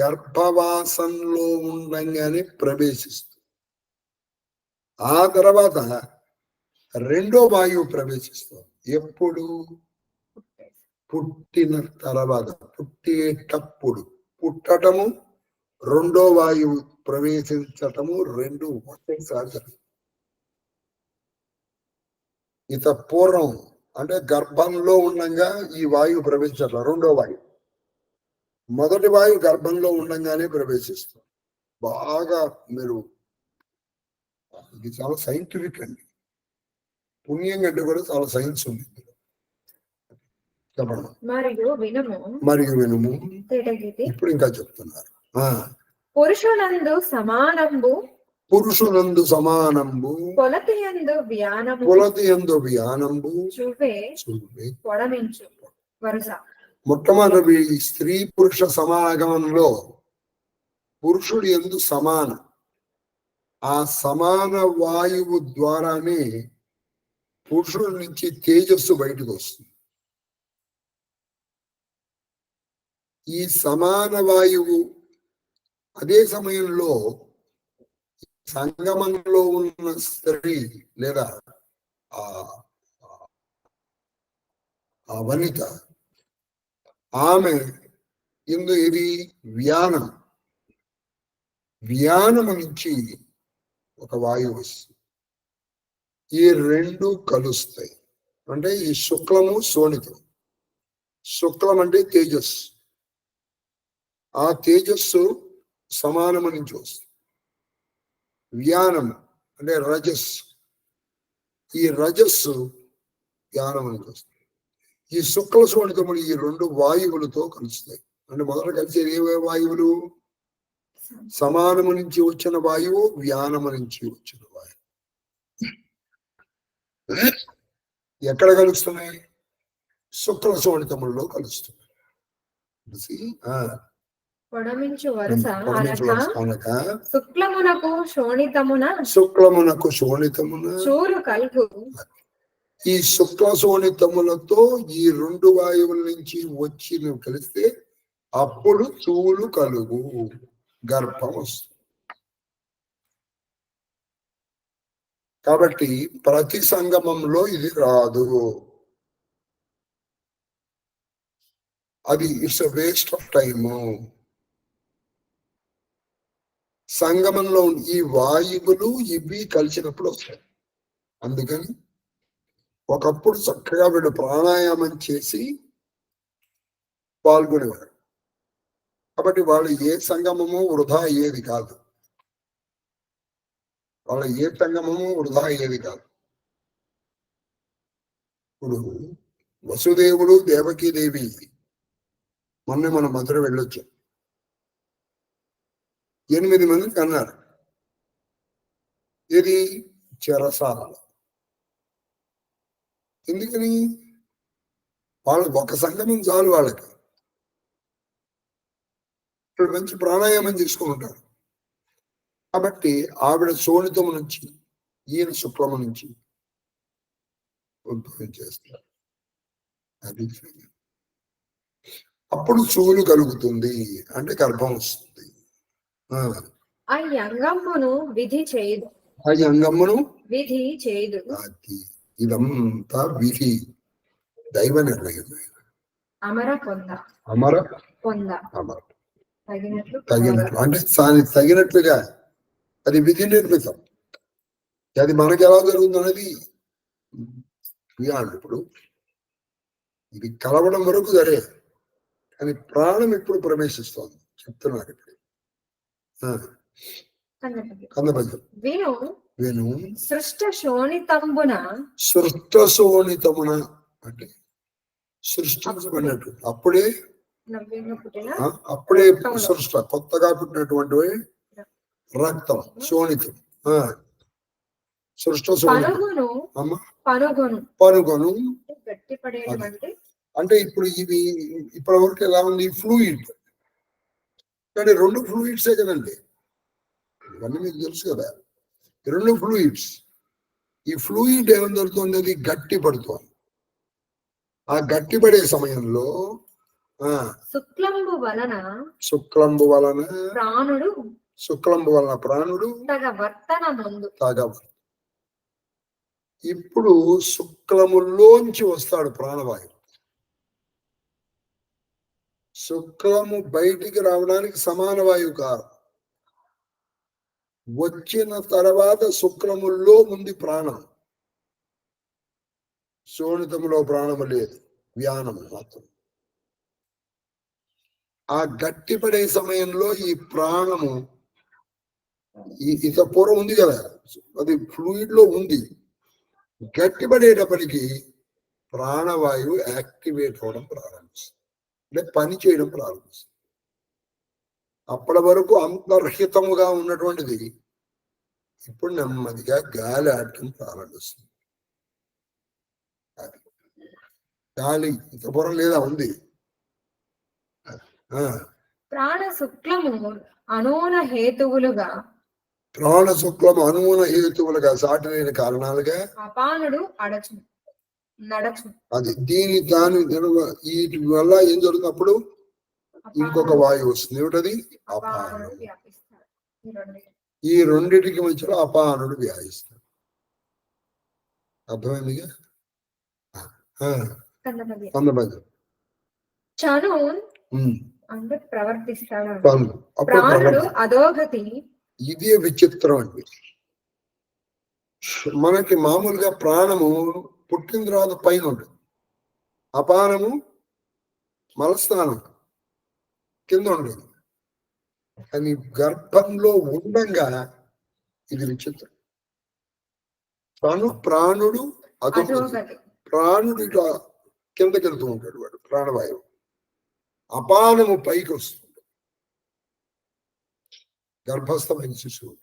గర్భవాసంలో ఉండంగానే ప్రవేశిస్తుంది. ఆ తర్వాత రెండో వాయువు ప్రవేశిస్తుంది. ఎప్పుడు? పుట్టిన తర్వాత, పుట్టేటప్పుడు. పుట్టటము, రెండో వాయువు ప్రవేశించటము రెండు ఒకేసారి జరుగుతుంది. ఇత పూర్వం అంటే గర్భంలో ఉండగా ఈ వాయువు ప్రవేశించట్ల. రెండో వాయువు, మొదటి వాయువు గర్భంలో ఉండంగానే ప్రవేశిస్తుంది. బాగా మీరు ఇది చాలా సైంటిఫిక్ అండి. పుణ్యం కంటే కూడా చాలా సైన్స్ ఉంది. చెప్పండి. మరియు వినుము. ఇప్పుడు ఇంకా చెప్తున్నారు. పురుషునందు సమానంబు కొలతియందు వ్యానంబు మొట్టమొదటి స్త్రీ పురుష సమాగమంలో పురుషుడు యందు సమానం. ఆ సమాన వాయువు ద్వారానే పురుషుడి నుంచి తేజస్సు బయటకు వస్తుంది. ఈ సమాన వాయువు అదే సమయంలో సంగమంలో ఉన్న స్త్రీ లేదా ఆ వనిత ఆమె ఇది వ్యానం, వ్యానము నుంచి ఒక వాయువు వస్తుంది. ఈ రెండు కలుస్తాయి. అంటే ఈ శుక్లము శోణితం. శుక్లం అంటే తేజస్సు, ఆ తేజస్సు సమానము నుంచి వస్తుంది. వ్యానము అంటే రజస్సు, ఈ రజస్సు వ్యానము నుంచి వస్తుంది. ఈ శుక్ల శోణితములు ఈ రెండు వాయువులతో కలుస్తాయి. అంటే మొదట కలిసేది ఏ వాయువులు? సమానము నుంచి వచ్చిన వాయువు, వ్యానము నుంచి వచ్చిన వాయువు. ఎక్కడ కలుస్తున్నాయి? శుక్ల శోణితముల్లో కలుస్తున్నాయి. పొడమించు వరుస అనక శుక్లమునకు శోణితమున, శుక్లమునకు శోణితమున చూరు కలుగు. ఈ శుక్ల శోణితములతో ఈ రెండు వాయువుల నుంచి వచ్చి కలిస్తే అప్పుడు చూలు కలుగు, గర్భం వస్తుంది. కాబట్టి ప్రతి సంగమంలో ఇది రాదు. అది it's a waste of time. సంగమంలో ఈ వాయువులు ఇవి కలిసినప్పుడు వస్తాయి. అందుకని ఒకప్పుడు చక్కగా వీళ్ళు ప్రాణాయామం చేసి పాల్గొనేవారు. కాబట్టి వాళ్ళు ఏ సంగమము వృధా అయ్యేది కాదు. వాళ్ళ ఏ సంగమము వృధా అయ్యేది కాదు. ఇప్పుడు వసుదేవుడు దేవకీదేవి మొన్న మన మధుర వెళ్ళొచ్చు. 8 మందికి అన్నారు. ఇది చెరసాల. ఎందుకని? వాళ్ళు ఒక సంగమం చాలు వాళ్ళకి. ఇప్పుడు మంచి ప్రాణాయామం చేసుకుంటారు. కాబట్టి ఆవిడ శోణితము నుంచి, ఈయన శుక్లము నుంచి ఉద్భవం చేస్తారు. అది అప్పుడు చూలు కలుగుతుంది, అంటే గర్భం వస్తుంది. ఆ అంగమును విధి చేయదు, ఆ అంగమును విధి చేయదు. ఇదంతా విధి, దైవ నిర్ణయం. అమర పొంద, అమర పొంద, అమర తగినట్లు అంటే తగినట్లుగా అది విధి నిర్మితం. అది మనకి ఎలా జరుగుతుంది అనేది ఇప్పుడు ఇది కలవడం వరకు సరే, కానీ ప్రాణం ఇప్పుడు ప్రవేశిస్తోంది చెప్తున్నారు. ఇప్పుడు విను సృష్ట శోణితంబున, సృష్ట శోణితమున అంటే సృష్టించబడినట్టు అప్పుడే సృష్ట, కొత్తగా పుట్టినటువంటి రక్తం శోణితం. సృష్ట పనుగొను అంటే ఇప్పుడు ఇవి ఇప్పటి వరకు ఎలా ఉంది? ఫ్లూయిడ్. కానీ 2 ఫ్లూయిడ్సే కదండి, ఇవన్నీ మీకు తెలుసు కదా. 2 ఫ్లూయిడ్స్. ఈ ఫ్లూయిడ్ ఏం జరుగుతుంది? అది గట్టి పడుతోంది. ఆ గట్టి పడే సమయంలో శుక్లంబు వలన ప్రాణుడు, శుక్లంబు వలన ప్రాణుడు ఇప్పుడు శుక్లములోంచి వస్తాడు ప్రాణవాయువు. శుక్లము బయటికి రావడానికి సమాన వాయువు కాదు. వచ్చిన తర్వాత శుక్లముల్లో ఉంది ప్రాణం, శోణితములో ప్రాణము లేదు, వ్యానము మాత్రం. ఆ గట్టిపడే సమయంలో ఈ ప్రాణము పూర్వం ఉంది కదా, అది ఫ్లూయిడ్ లో ఉంది. గట్టిపడేటప్పటికి ప్రాణవాయువు యాక్టివేట్ అవడం ప్రారంభిస్తుంది, అంటే పని చేయడం ప్రారంభిస్తుంది. అప్పటి వరకు అంతర్హితముగా ఉన్నటువంటిది ఇప్పుడు నెమ్మదిగా గాలి ఆడటం ప్రారంభిస్తుంది. గాలి ఇంతపురం లేదా ఉంది. ప్రాణ శుక్లము అనూన హేతువులుగా, ప్రాణ శుక్లము అనూన హేతువులుగా, సాటిలేని కారణాలుగా అపానుడు నడచు. అది దీని వీటి వల్ల ఏం జరుగుతుంది? అప్పుడు ఇంకొక వాయువు వస్తుంది. ఏమిటది? అపానుడు. ఈ రెండిటికి మధ్యలో అపానుడు వ్యాయిస్తాడు. అర్థమైందిగా? కందబద్యం చను అంటే ప్రవర్తిస్తాడు. అప్పుడు ప్రాణుడు అధోగతి. ఇదే విచిత్రం అండి. మనకి మామూలుగా ప్రాణము పుట్టిన తర్వాత పైన ఉంటుంది, అపానము మలస్థానం కింద ఉండదు. కానీ గర్భంలో ఉండంగా ఇది విచిత్రం. ప్రాణుడు అధోగతి. ప్రాణుడు ఇట్లా కిందకి వెళ్తూ ఉంటాడు, వాడు ప్రాణవాయువు. అపానము పైకి వస్తుంది, గర్భస్థమైన శిశువు.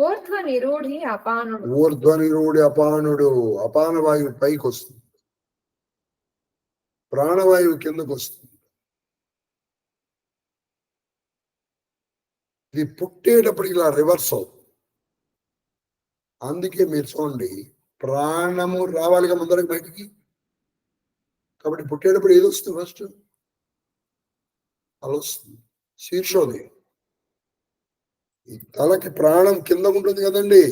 ఊర్ధ్వనిరూఢి అపానుడు. అపాన వాయువు పైకి వస్తుంది, ప్రాణవాయువు కిందకు వస్తుంది. ఇది పుట్టేటప్పటికి ఇలా రివర్స్ అవుతుంది. అందుకే మీరు చూడండి, ప్రాణము రావాలిగా ముందరకు బయటికి. కాబట్టి పుట్టేటప్పుడు ఏది వస్తుంది? ఫస్ట్ అలా వస్తుంది, శీర్షోదయం. ఈ తలకి ప్రాణం కింద ఉంటుంది కదండి,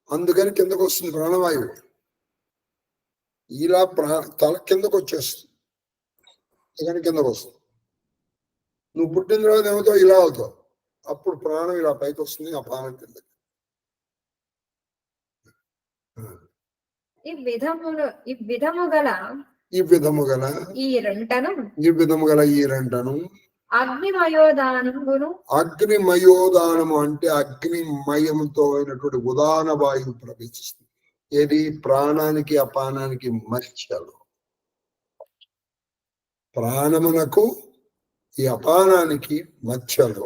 అందుకని కిందకు వస్తుంది ప్రాణవాయువు. ఇలా తల కిందకు వచ్చేస్తుంది, అందుకని కిందకు వస్తుంది. నువ్వు పుట్టిన తర్వాత ఏమవుతావు? ఇలా అవుతావు. అప్పుడు ప్రాణం ఇలా పైకి వస్తుంది, ఆ ప్రాణం కిందకి. ఈ విధము గల ఈ రెంటను అగ్నిమయోదానము అంటే అగ్నిమయంతో అయినటువంటి ఉదాన వాయువు ప్రవేశిస్తుంది. ఏది? ప్రాణానికి అపానానికి మధ్యలో. ప్రాణమునకు ఈ అపానానికి మధ్యలో.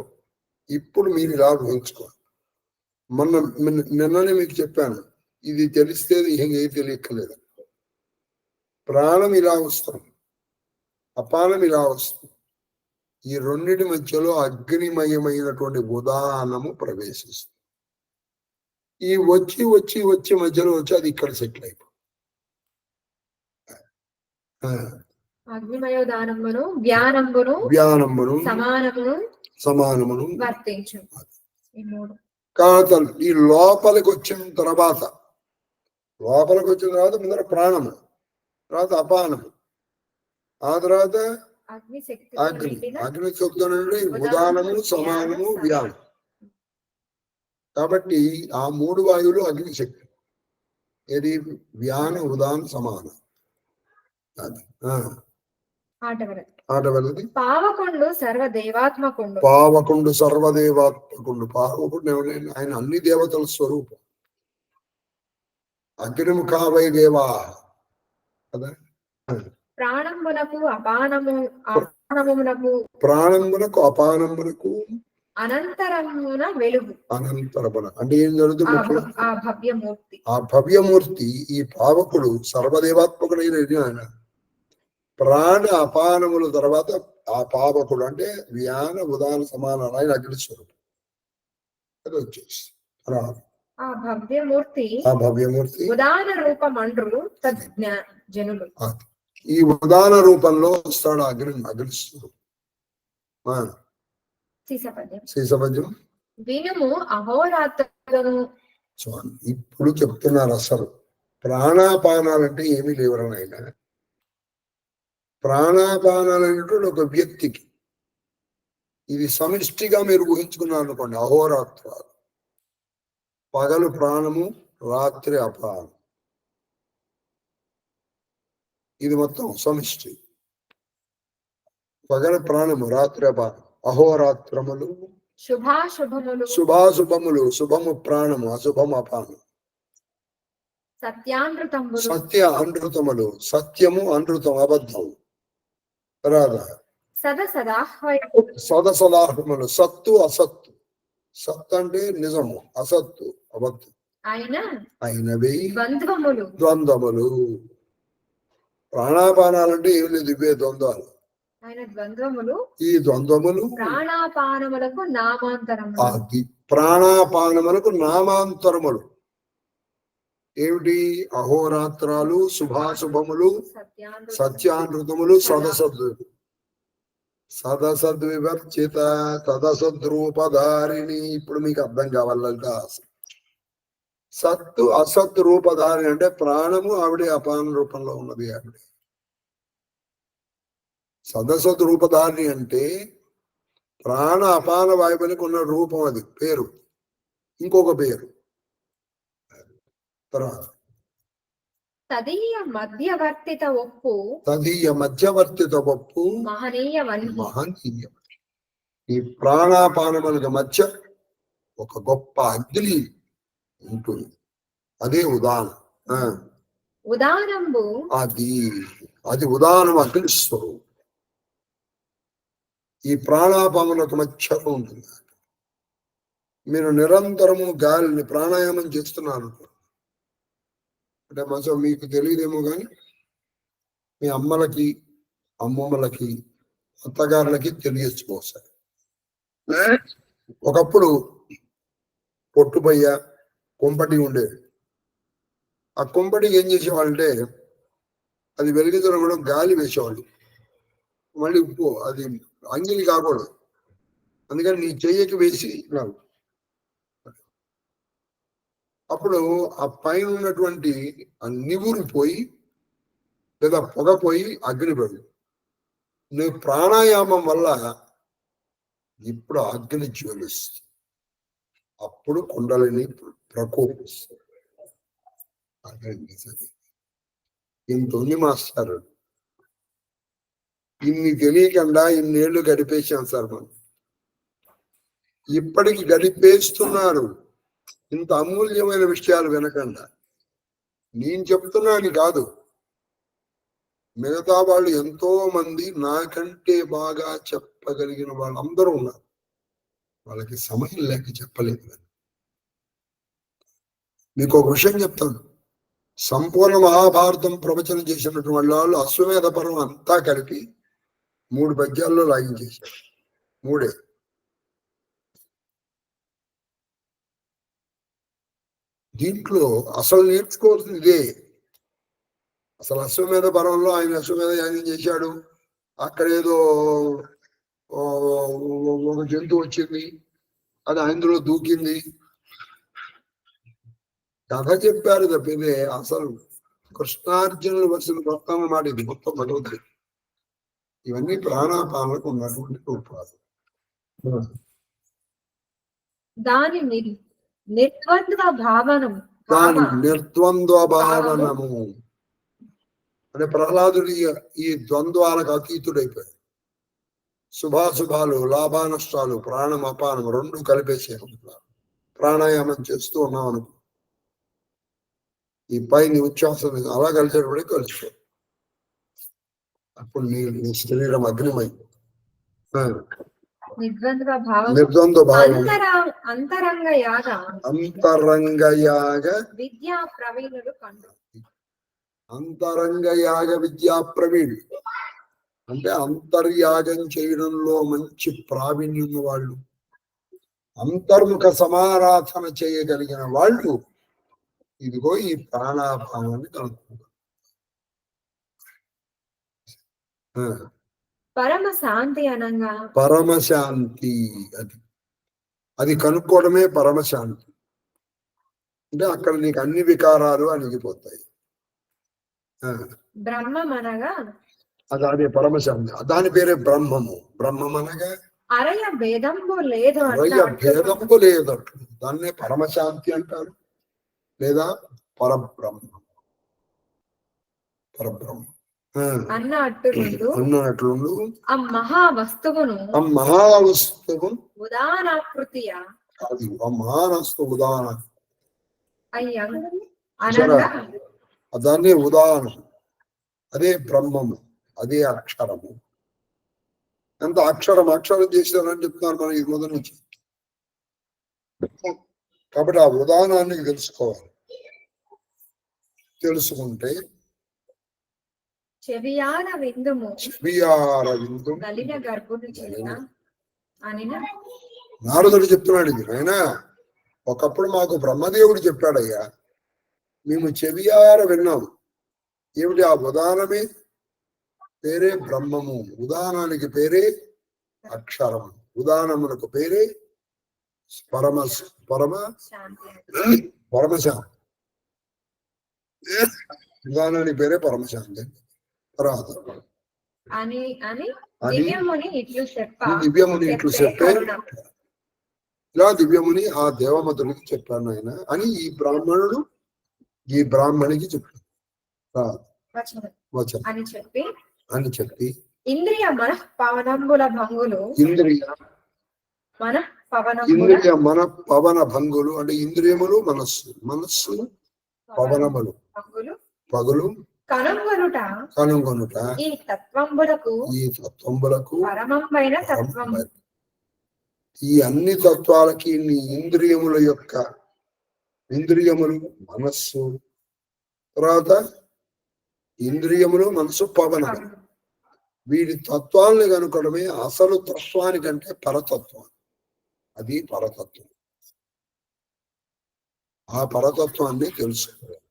ఇప్పుడు మీరు ఇలా ఊహించుకోవాలి. నిన్ననే మీకు చెప్పాను, ఇది తెలిస్తే ఏ తెలియక్కలేదు. ప్రాణం ఇలా వస్తుంది, అపానం ఇలా వస్తుంది. ఈ రెండింటి మధ్యలో అగ్నిమయమైనటువంటి ఉదానము ప్రవేశిస్తుంది. ఈ వచ్చి మధ్యలో వచ్చి అది ఇక్కడ సెటిల్ అయిపోతుంది. జ్ఞానమును సమానమును వర్తించు. ఈ లోపలికి వచ్చిన తర్వాత ముందర ప్రాణము, తర్వాత అపానము, ఆ తర్వాత అగ్నిశక్తి నుండి ఉదానము సమానము వ్యానం. కాబట్టి ఆ మూడు వాయువులు అగ్నిశక్తి. ఏది? వ్యాన ఉదాన సమానం. అది ఆటవలది. పావకుండు సర్వదేవాత్మకుండు. పావకుండు ఎవరైనా ఆయన అన్ని దేవతల స్వరూపం. అగ్నిముఖావై దేవా కదా. ప్రాణమునకు అపానమునకు అనంతరమున వెలుగు. అనంతరమున అంటే ఏం జరుగుతుంది? ఆ భవ్యమూర్తి ఈ పావకుడు సర్వదేవాత్మకుడైన ఆయన. ప్రాణ అపానముల తర్వాత ఆ పావకుడు అంటే వ్యాన ఉదాన సమాన ఆయన అగ్ని స్వరూపం. అది వచ్చేసి ఆ భవ్యమూర్తి ఉదాన రూపమండ్రు జనులు. ఈ ఉదాన రూపంలో వస్తాడు అగ్ని స్వరూపం. శీసపద్యం వినుము అహోరాత్రులను. ఇప్పుడు చెప్తున్నారు అసలు ప్రాణాపానాలంటే ఏమీ లేవరనైనా. ప్రాణాపానాలనేటువంటి ఒక వ్యక్తికి ఇది సమిష్టిగా మీరు ఊహించుకున్నారు అనుకోండి. అహోరాత్రాలు, పగలు ప్రాణము, రాత్రి అపానం. ఇది మొత్తం సమిష్టి. పగలు ప్రాణము, రాత్రి అపానం. అహోరాత్రములు శుభాశుభములు. శుభము ప్రాణము, అశుభము అపానం. సత్య అనృతములు. సత్యము అనృతం అబద్ధము. సదసదాహములు. సత్తు అసత్తు. సత్తు అంటే నిజము, అసత్తు అబద్ధం. అయినవి ద్వంద్వములు. ప్రాణాపానాలంటే ఏం లేదు, ఇవే ద్వంద్వాలు. ఈ ద్వంద్వములు ప్రాణాపానములకు నామాంతరములు. ఏమిటి? అహోరాత్రాలు, శుభాశుభములు, సత్యానృతములు, సదసద్వివర్చిత తదసద్రూపధారిణి. ఇప్పుడు మీకు అర్థం కావాలంట. సత్తు అసత్తు రూపధారి అంటే ప్రాణము ఆవిడే అపాన రూపంలో ఉన్నది ఆవిడే. సదసత్ రూపధారిణి అంటే ప్రాణ అపాన వాయువునికి ఉన్న రూపం, అది పేరు, ఇంకొక పేరు. తర్వాత తదీయ మధ్యవర్తిత ఒప్పు తదీయ మధ్యవర్తిత ఒప్పు మహనీయం. ఈ ప్రాణాపానములకు మధ్య ఒక గొప్ప అగ్ని ఉంటుంది, అదే ఉదాహరణ. ఉదాహరణంబు అది ఉదాహరణ అగ్ని స్వరూపం. ఈ ప్రాణాపాములకు మధ్యలో ఉంటుంది. మీరు నిరంతరము గాలిని ప్రాణాయామం చేస్తున్నారు అంటే మంచిగా మీకు తెలియదేమో కానీ మీ అమ్మలకి, అమ్మమ్మలకి, అత్తగారులకి తెలియకపోసారు. ఒకప్పుడు పొట్టుబయ్య కుంపటి ఉండేది. ఆ కుంపటికి ఏం చేసేవాళ్ళంటే అది వెలిగించడం కూడా గాలి వేసేవాళ్ళు. మళ్ళీ ఉప్పు అది అంగిలి కాకూడదు, అందుకని నీ చెయ్యకి వేసి రావు. అప్పుడు ఆ పైన ఉన్నటువంటి ఆ నివురు పోయి లేదా పొగ పోయి అగ్ని పడు. నువ్వు ప్రాణాయామం వల్ల ఇప్పుడు అగ్ని జ్వలిస్తుంది, అప్పుడు కుండలిని ప్రకోపిస్తుంది. ఇంత ఉంది మాస్టర్, ఇన్ని తెలియకుండా ఇన్నేళ్లు గడిపేశాం సార్ మనం. ఇప్పటికి గడిపేస్తున్నారు ఇంత అమూల్యమైన విషయాలు వినకుండా. నేను చెప్తున్నాను కాదు, మిగతా వాళ్ళు ఎంతో మంది నాకంటే బాగా చెప్పగలిగిన వాళ్ళందరూ ఉన్నారు. వాళ్ళకి సమయం లేక చెప్పలేదు. మీకు ఒక విషయం చెప్తాను, సంపూర్ణ మహాభారతం ప్రవచనం చేసినటువంటి వాళ్ళు అశ్వమేధ పర్వం అంతా కలిపి 3 పద్యాల్లో లాగించేశారు. 3. దీంట్లో అసలు నేర్చుకోవాల్సింది ఇదే. అసలు అశ్వమేధ పర్వంలో ఆయన అశ్వమేధ యాగం చేశాడు, అక్కడేదో ఒక జంతువు వచ్చింది, అది అందులో దూకింది, కథ చెప్పారు తప్పితే అసలు కృష్ణార్జునులు వచ్చిన మొత్తం మాట ఇది మొత్తం భగవద్గీత. ఇవన్నీ ప్రాణాపాలకు ఉన్నటువంటి రూపాలు. దాని నిర్ద్వంద్వ భావనము అంటే ప్రహ్లాదుడి ఈ ద్వంద్వాలకు అతీతుడైపోయాడు. శుభాశుభాలు, లాభానష్టాలు, ప్రాణం అపానం 2 కలిపేసే ప్రాణాయామం చేస్తూ ఉన్నాం అనుకో, ఈ పైని ఉచ్ఛ్వాసం అలా కలిసేటప్పుడే కలుసుకో, అప్పుడు నీ శరీరం అగ్నిమై నిర్ద్వంద్వ భావం అంతరంగ యాగ విద్యా ప్రవీణుడు కండు. అంతరంగ యాగ విద్యా ప్రవీణుడు అంటే అంతర్యాగం చేయడంలో మంచి ప్రావీణ్యం వాళ్ళు, అంతర్ముఖ సమారాధన చేయగలిగిన వాళ్ళు ఇదిగో ఈ ప్రాణాపానాన్ని కనుక్కుంటారు. పరమశాంతి అనగా పరమశాంతి, అది కనుక్కోవడమే పరమశాంతి. అంటే అక్కడ నీకు అన్ని వికారాలు అణిగిపోతాయి. బ్రహ్మం అనగా అదే పరమశాంతి, దాని పేరే బ్రహ్మము. బ్రహ్మం అనగా అరయ భేదంబు లేదు, దాన్నే పరమశాంతి అంటారు, లేదా పరబ్రహ్మ. అన్నట్లుండు ఆ మహావస్తువును ఉదాహరణాకృతియ ఉదాహరణ అనగా దాన్ని ఉదాహరణ, అదే బ్రహ్మము, అదే అక్షరము. ఎంత అక్షరం చేశారని చెప్తున్నారు మనం ఇది మొదటి నుంచి. కాబట్టి ఆ ఉదాహరణాన్ని తెలుసుకోవాలి. తెలుసుకుంటే చెవియార విందుము నారదుడు చెప్తున్నాడు ఇది. అయినా ఒకప్పుడు మాకు బ్రహ్మదేవుడు చెప్పాడయ్యా, మేము చెవియార విన్నాము. ఏమిటి ఆ ఉదాహరణమే? పేరే బ్రహ్మము, ఉదాహరణానికి పేరే అక్షరము, ఉదాహరణములకు పేరే శాంతి పరమశాంతి దాని పేరే పరమశాంతి. తర్వాత అని అని అని దివ్యముని ఇట్లు దివ్యముని ఇట్లు చెప్పే ఇలా దివ్యముని ఆ దేవమతుడికి చెప్పాను ఆయన అని ఈ బ్రాహ్మణుడు ఈ బ్రాహ్మణికి చెప్పాడు. వచనం అని చెప్పి ఇంద్రియ మన పవనంబుల భంగులు ఇంద్రియ మన పవన భంగులు అంటే ఇంద్రియములు మనస్సు పవనములు పగులు కనుగొనుట ఈ తత్వంబులకు పరమమైన తత్వం. ఈ అన్ని తత్వాలకి ఇంద్రియములు మనస్సు తర్వాత ఇంద్రియములు మనసు పవనములు వీడి తత్వాలను కనుకోవడమే అసలు తత్వానికంటే పరతత్వం. అది పరతత్వం. ఆ పరతత్వాన్ని తెలుసుకోవాలి.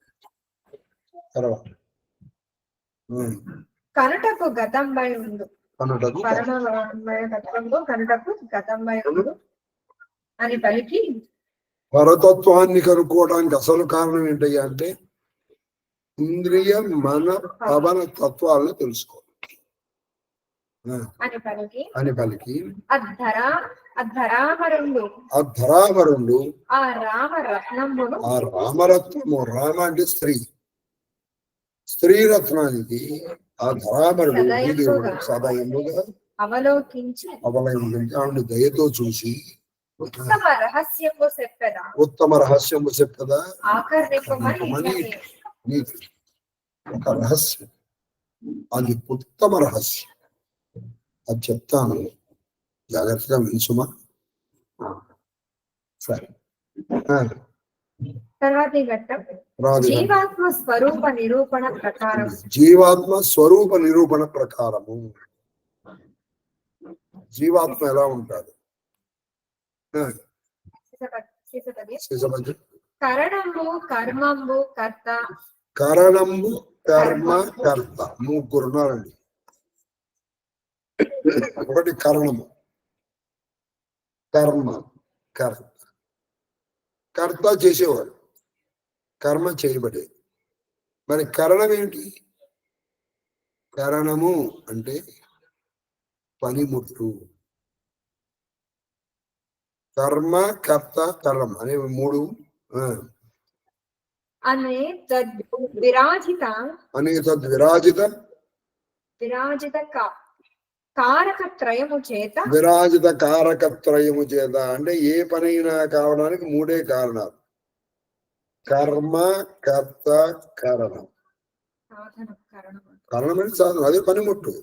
తర్వాత కనుటకు గతంబై ఉండు అని పలికి పరతత్వాన్ని కనుక్కోవడానికి అసలు కారణం ఏంటయ్యా అంటే ఇంద్రియ మన పవన తత్వాలను తెలుసుకోవాలి అని పలికి అధరామరుండు ఆ రామరత్నము రామ అంటే స్త్రీ రత్నానికి ఆ ధరామరుడు సదయముగా అవలోకించి ఆవిడ దయతో చూసి ఉత్తమ రహస్యము చెప్పదా నీకు ఒక రహస్యం, అది ఉత్తమ రహస్యం, అది చెప్తాను జాగ్రత్తగా వినుసుమా. సరే తర్వాతి ఘట్టం జీవాత్మ స్వరూప నిరూపణ ప్రకారము జీవాత్మ ఎలా ఉంటాడు? కరణము కర్మ కర్త ముగ్గురు ఉన్నారండి. ఒకటి కరణము కర్మ కర్త చేసేవాడు, కర్మ చేయబడేది. మరి కరణం ఏంటి? కరణము అంటే పనిముట్టు. కర్మ కర్త కరణం అనే మూడు విరాజిత కారకత్రయము చేత అంటే ఏ పనైనా కావడానికి మూడే కారణాలు: కర్మ కర్త కరణం. కరణం అంటే సాధనం, అదే పనిముట్టు.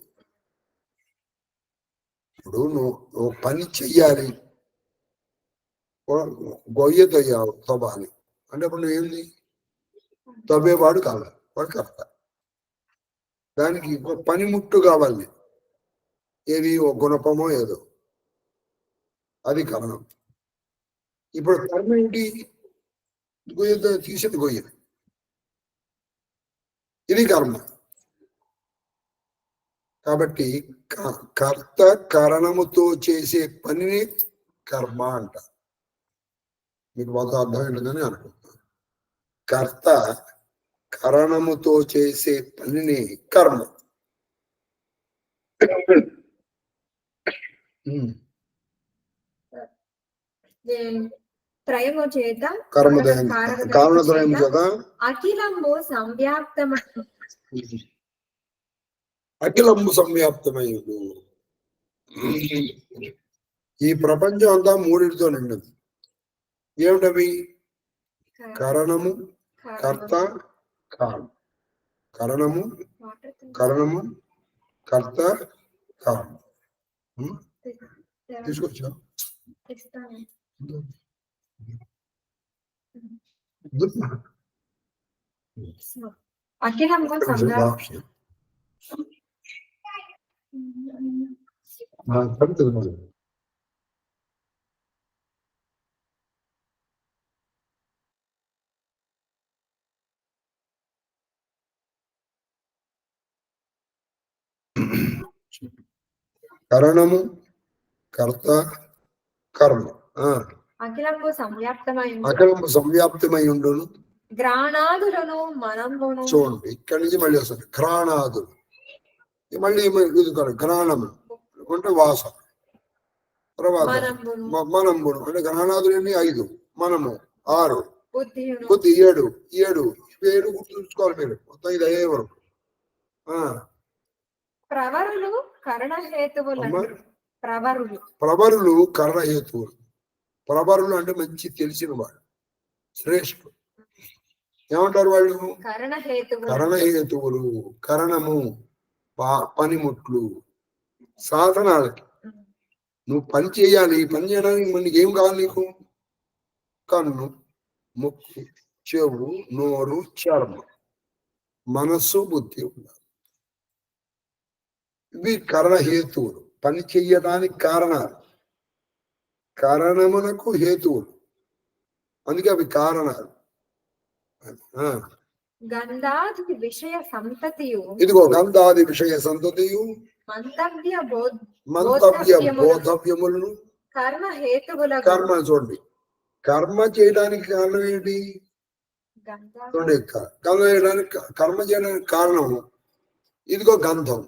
ఇప్పుడు నువ్వు పని చెయ్యాలి, గొయ్య తవ్వాలి అంటే అప్పుడు నువ్వేంది? తవ్వేవాడు కావాలి, వాడు కర్త. దానికి పనిముట్టు కావాలి, ఏది ఒక గుణపమో ఏదో, అది కరణం. ఇప్పుడు కర్మ ఏంటి? గొయ్య తీసేది గొయ్య, ఇది కర్మ. కాబట్టి కర్త కరణముతో చేసే పనిని కర్మ అంట. మీకు బాగా అర్థమైందని అనుకుంటున్నాను. కర్త కరణముతో చేసే పనిని కర్మ. త్రయము చేత కారణత్రయము చేత అఖిలంబు సంవ్యాప్తమయ్యుడు. ఈ ప్రపంచం అంతా మూడిటితో నిండింది. ఏమిటవి? కరణము కర్త కారణం. కరణము కర్త కారణం. తీసుకొచ్చా కరణము కర్త కర్మ అఖిలంబు సంవ్యాప్తమై ఉండును. అఖిలము సంవ్యాప్తమై ఉండును. గ్రాణాదులను మనంబును. చూడండి ఇక్కడి నుంచి మళ్ళీ వస్తుంది ఘ్రాణాదులు. మళ్ళీ ఇది ఘ్రాణము అంటే వాసన. తర్వాత మనంబును. మనంబును అంటే ఘ్రాణాదులు ఎన్ని 5, మనము 6, బుద్ధియును. బుద్ధి 7. 7 గుర్తుంచుకోవాలి మీరు, మొత్తం ఇది అయ్యే వరకు. ప్రవరులు కరణహేతువులు. ప్రవరులు కరణహేతువులు. ప్రవరులు అంటే మంచి తెలిసిన వాడు, శ్రేష్ఠుడు. ఏమంటారు వాళ్ళు? కరణహేతువులు. కరణము పనిముట్లు, సాధనాలకి. నువ్వు పని చేయాలి. పని చేయడానికి మనకి ఏం కావాలి? నీకు కన్ను, ముక్కు, చెవు, నోరు, చర్మం, మనస్సు, బుద్ధి ఉండాలి. ఇవి కరణహేతువులు, పని చెయ్యడానికి కారణాలు. కారణమునకు హేతువులు, అందుకే అవి కారణాలు. గంధాది విషయ సంతతియు. ఇదిగో గంధాది విషయ సంతతియు. మంతవ్య బోధవ్యములను. కర్మ హేతువుల. కర్మ చూడండి, కర్మ చేయడానికి కారణం ఏంటి? చూడండి, కర్మ చేయడానికి కారణము ఇదిగో గంధం.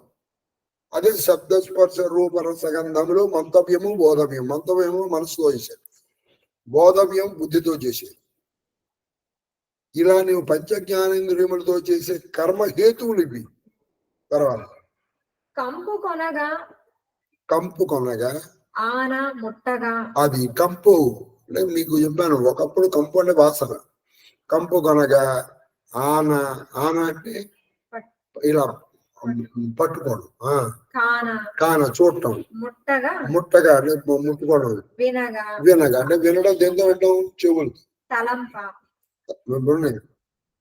అదే శబ్ద స్పర్శ రూప రసగంధములు మంతవ్యము బోధవ్యం. మంతవ్యము మనసుతో చేసేది, బోధవ్యం బుద్ధితో చేసేది. ఇలా నువ్వు పంచజ్ఞానేంద్రియములతో చేసే కర్మ హేతువులు ఇవి. తర్వాత కంపు కొనగా ఆన ముట్టగా. అది కంపు అంటే మీకు చెప్పాను, ఒకప్పుడు కంపు అంటే వాసన. కంపు కొనగా ఆన అంటే ఇలా పట్టుకోవడం, కాన చూడటం, ముట్టగా అంటే ముట్టుకోవడం, వినగా అంటే వినడం. దేంతో వింటాం? చెవులు.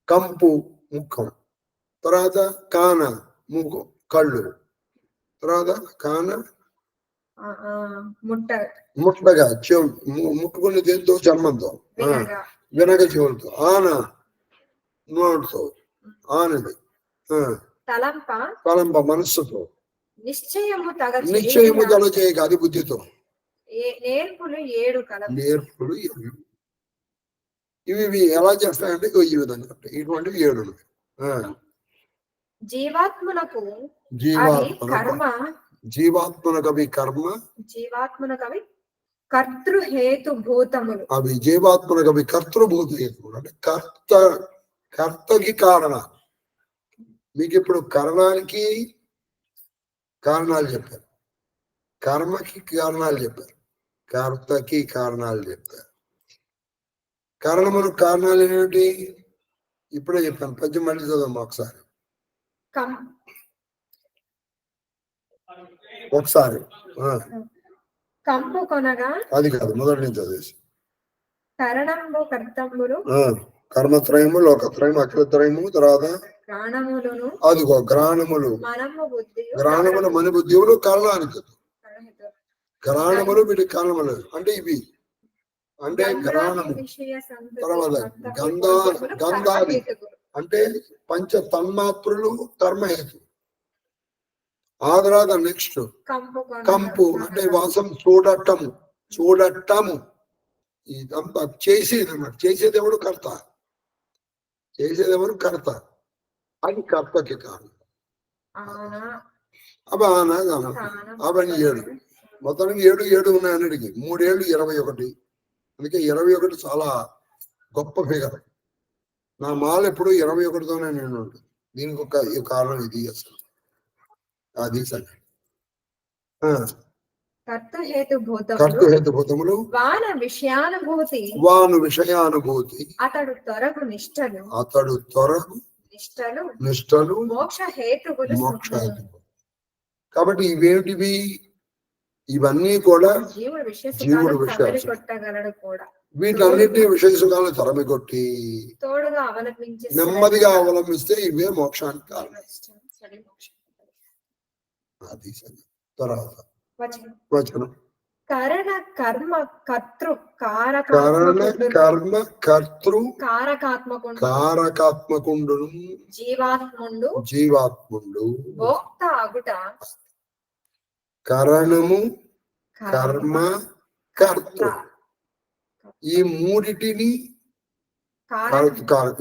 కంపు ముఖం, తర్వాత కాన ముఖం కళ్ళు, తర్వాత కాన ముట్టగా చెవు. ముట్టుకునే దేంతో? చర్మంతో. వినగ చెవులతో. ఆన నోటితో. ఆనది తలంప మనస్సుతో. నిశ్చయము తల చేయక అది బుద్ధితో. నేర్పులు 7. ఇవి ఎలా చేస్తాయంటే ఈ విధంగా ఇటువంటివి 7. జీవాత్మనకు కర్మ. జీవాత్మనకవి కర్తృహేతుభూతములు. అవి జీవాత్మనకవి కర్తృభూత హేతువులు అంటే కర్తకి కారణ. మీకు ఇప్పుడు కరణానికి కారణాలు చెప్పారు, కర్మకి కారణాలు చెప్పారు, కర్తకి కారణాలు చెప్పారు. కారణములకు కారణాలు ఏమిటి? ఇప్పుడే చెప్పాను. పద్యం మళ్ళీ చదవమ్మా ఒకసారి. కంపు కొనగా అది కాదు, మొదటి నుంచి చదివేసి. కరణంబు కర్తంబులు. కర్మత్రయము, లోకత్రయము, అఖిలత్రయము. తర్వాత అదిగో గ్రాణములు. గ్రాణములు మన బుద్ధివులు కారణానికి. గ్రాణములు వీటి కారణములు అంటే ఇవి అంటే గ్రాణము. తర్వాత గంధాది అంటే పంచ తన్మాత్రులు కర్మహేతు. ఆ తర్వాత నెక్స్ట్ కంపు అంటే వాసం. చూడటము ఇదంతా చేసేది అన్నమాట. చేసేది ఎవరు? కర్త. అది కర్తకి కారణం. అవన్నీ 7. మొత్తానికి 7 ఉన్నాయి అన్నిటికి. 3 ఏళ్ళు 21. అందుకే 21 చాలా గొప్ప ఫిగర్. నా మాల ఎప్పుడు 21తోనే నేను ఉంటుంది. దీనికి ఒక కారణం ఇది అసలు. అది సరే. కర్తృహేతుభూతములు. వాను విషయానుభూతి. అతడు త్వరగు నిష్టలు. మోక్షహేతువులు. కాబట్టి ఇవేమిటివి? ఇవన్నీ కూడా జీవుడు విషయాలు. వీటన్నిటినీ విషయ సుఖాలను తరమికొట్టి నెమ్మదిగా అవలంబిస్తే ఇవే మోక్షానికి కారణం. అది సరే. తర్వాత వచనం. కరణ కర్మ కర్తృ కారకాత్మకుండును. జీవాత్ముండు భోక్త అగుట. కరణము కర్మ కర్తృ. ఈ మూడిటిని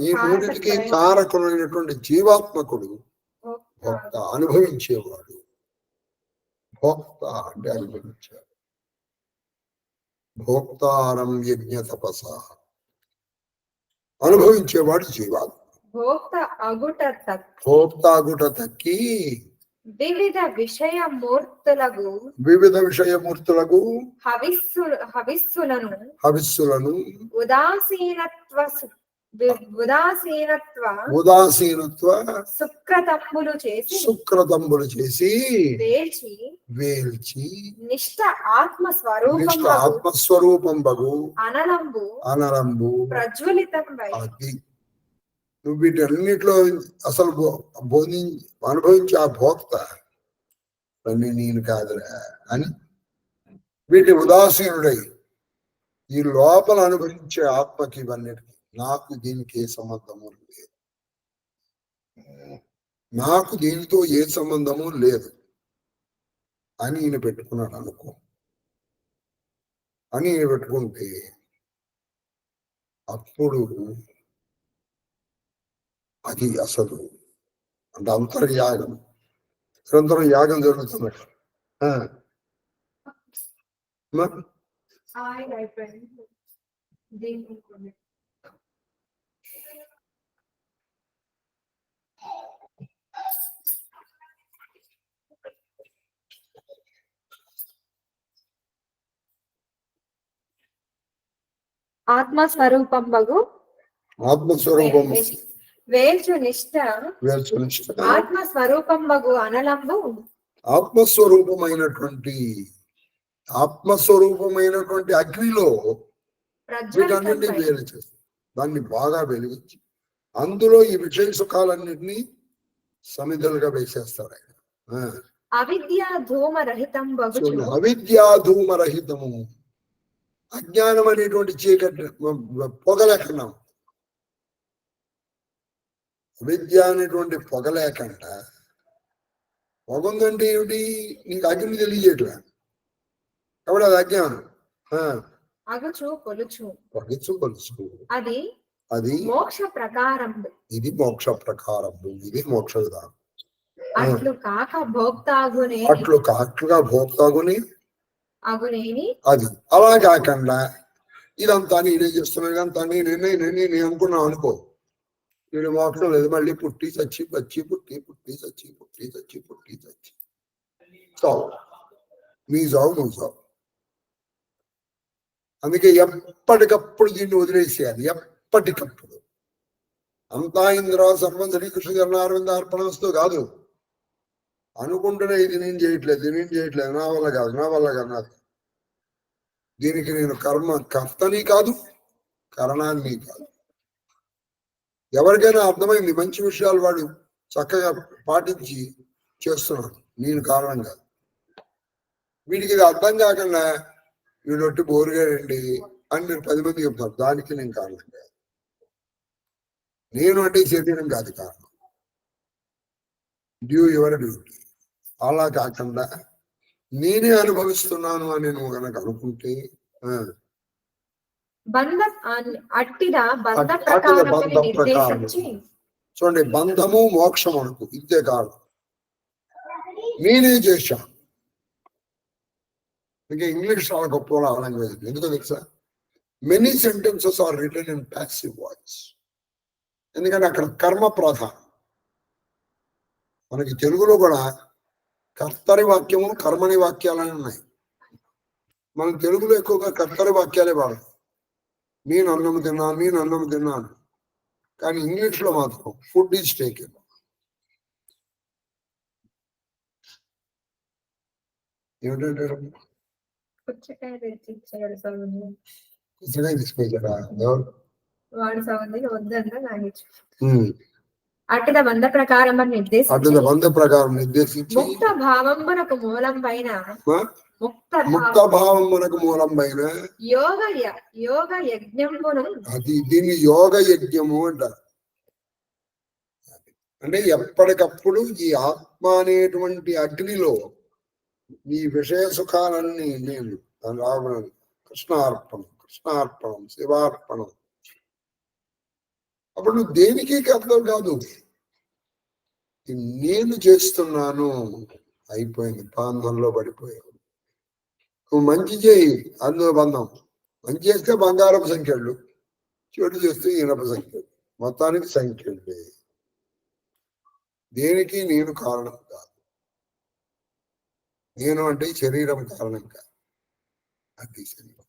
ఈ మూడిటికి కారకులైనటువంటి జీవాత్మకుడు భోక్త, అనుభవించేవాడు. భోక్త అంటే అనుభవించాడు. భోక్తారం యజ్ఞ తపస, అనుభవించేవాడు జీవాత్మ. భోక్త అగుట తక్కి వివిధ విషయమూర్తులకు హవిస్సులను ఉదాసీనత్వ సుక్రతంబులు చేసి వేల్చి నిష్ట ఆత్మస్వరూపం బగు అనలంబు ప్రజ్వలితం. అది నువ్వు వీటన్నిటిలో అసలు అనుభవించే ఆ భోక్త అన్ని నేను కాదురా అని వీటి ఉదాసీనుడై ఈ లోపల అనుభవించే ఆత్మకి ఇవన్నిటికీ నాకు దీనికి ఏ సంబంధము లేదు, నాకు దీనితో ఏ సంబంధము లేదు అని ఈయన పెట్టుకున్నాడు అనుకో. అని ఈయన పెట్టుకుంటే అప్పుడు అది అసలు అంటే అంతర్యాగం, నిరంతరం యాగం జరుగుతున్నట్టు. ఆత్మస్వరూపం బగు వేల్చు నిష్ట ఆత్మస్వరూపం బగు అనలంబు. ఆత్మస్వరూపమైనటువంటి అగ్నిలో వీటన్నిటినీ వేలు చేస్తారు. దాన్ని బాగా వెలిగించి అందులో ఈ విషయ సుఖాలన్నింటినీ సమిధలుగా వేసేస్తారు ఆయన. అవిద్యాధూమరహితము, అజ్ఞానం అనేటువంటి చీకటి పొగలేకుండా, అవిద్య అనేటువంటి పొగలేకుండా. పొగందంటే ఏమిటి? నీకు అగ్ని తెలియజేయట్లే కాబట్టి అది అజ్ఞానం. పొగచు కొలుచు అది మోక్ష ప్రకారం, ఇది మోక్ష ప్రకారం, ఇది మోక్ష విధానం. అట్లు కాకగా భోక్తాగుని అది అలా కాకుండా ఇదంతా నేనే చేస్తున్నాను, ఇదంతా నేనే అనుకున్నావు అనుకో, నేను మోక్షం లేదు. మళ్ళీ పుట్టి చచ్చి చావు, నీ చావు నువ్వు చావు. అందుకే ఎప్పటికప్పుడు దీన్ని వదిలేసేయాలి. ఎప్పటికప్పుడు అంతా ఇంద్ర సర్వం శ్రీకృష్ణ చరణారవింద అర్పణస్తూ కాదు అనుకుంటూనే ఇది నేను చేయట్లేదు, నా వల్ల కాదు. దీనికి నేను కర్తని కాదు, కరణాన్ని కాదు. ఎవరికైనా అర్థమైంది, మంచి విషయాలు వాడు చక్కగా పాటించి చేస్తున్నాడు, నేను కారణం కాదు. వీడికి ఇది అర్థం కాకుండా వీడొట్టి బోరుగా రండి అని మీరు 10 మంది చెప్తారు, దానికి నేను కారణం కాదు. నేను అంటే శరీరం కాదు కారణం. Due your duty. అలా కాకుండా నేనే అనుభవిస్తున్నాను అని నువ్వు కనుక అనుకుంటే చూడండి, బంధము మోక్షం అనుకో, ఇంతే కాదు నేనే చేశాను. ఇంకా ఇంగ్లీష్ చాలా గొప్ప లాంగ్వేజ్. ఎందుకో తెలుసా? Many sentences are written in passive voice. ఎందుకంటే అక్కడ కర్మ ప్రధానం. మనకి తెలుగులో కూడా కర్తరి వాక్యము, కర్మని వాక్యాలని ఉన్నాయి. మనం తెలుగులో ఎక్కువగా కర్తరి వాక్యాలే వాడతాం. నేను అన్నం తిన్నాను. కానీ ఇంగ్లీష్ లో మాత్రం ఫుడ్ ఈజ్ టేకెన్. ఏమిటంటే పుచ్చకాయ తీసుకొచ్చారా ఎవరు? అటుద బంధ ప్రకారం నిర్దేశించి ముక్త భావమునకు మూలం పైన యోగ యజ్ఞమును, అది దీన్ని యోగ యజ్ఞము అంటారు. అంటే ఎప్పటికప్పుడు ఈ ఆత్మ అనేటువంటి అగ్నిలో ఈ విషయ సుఖాలన్నీ నేను రావడం కృష్ణార్పణం. కృష్ణార్పణం, శివార్పణం. అప్పుడు నువ్వు దేనికి అర్థం కాదు, నేను చేస్తున్నాను, అయిపోయింది, బంధంలో పడిపోయావు. నువ్వు మంచి చేయి, అందులో బంధం. మంచి చేస్తే బంగారపు సంఖ్యలు, చెడు చేస్తే ఇనప సంఖ్యలు, మొత్తానికి సంఖ్యలే. దేనికి నేను కారణం కాదు. నేను అంటే శరీరం కారణం కాదు, అది శరీరం.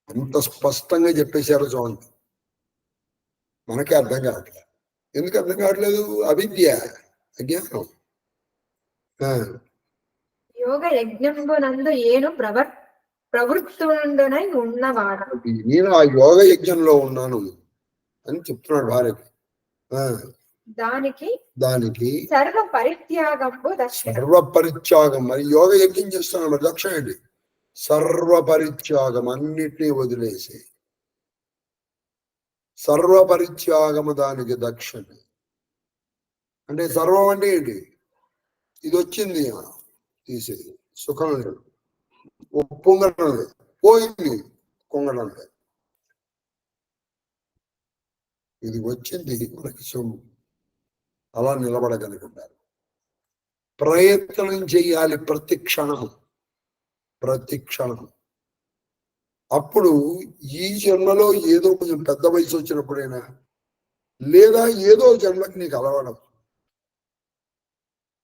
అంత స్పష్టంగా చెప్పేశారు చూడండి. మనకే అర్థం కావట్లేదు. ఎందుకు అర్థం కావట్లేదు? అవిద్య, అజ్ఞానం. యోగ యజ్ఞంబునందు ఏను ప్రవృత్తుండునై ఉన్నవాడు. నేను ఆ యోగ యజ్ఞంలో ఉన్నాను అని చెప్తున్నాడు భార్యకి. దానికి సర్వ పరిత్యాగంబు దక్షిణ. సర్వ పరిత్యాగం. మరి యోగ యజ్ఞం చేస్తున్నాడు, మరి దక్షిణ ఏంటి? సర్వ పరిత్యాగం, అన్నిటినీ వదిలేసి సర్వ పరిత్యాగము దానికి దక్షిణ. అంటే సర్వం అంటే ఏంటి? ఇది వచ్చింది తీసేది, సుఖం లేదు, పొంగడం లేదు, పోయింది కొంగడం లేదు. ఇది వచ్చింది మనకి అలా నిలబడగలుగుతారు. ప్రయత్నం చెయ్యాలి ప్రతి క్షణము, ప్రతి క్షణము. అప్పుడు ఈ జన్మలో ఏదో కొంచెం పెద్ద వయసు వచ్చినప్పుడైనా, లేదా ఏదో జన్మకి నీకు అలవడం,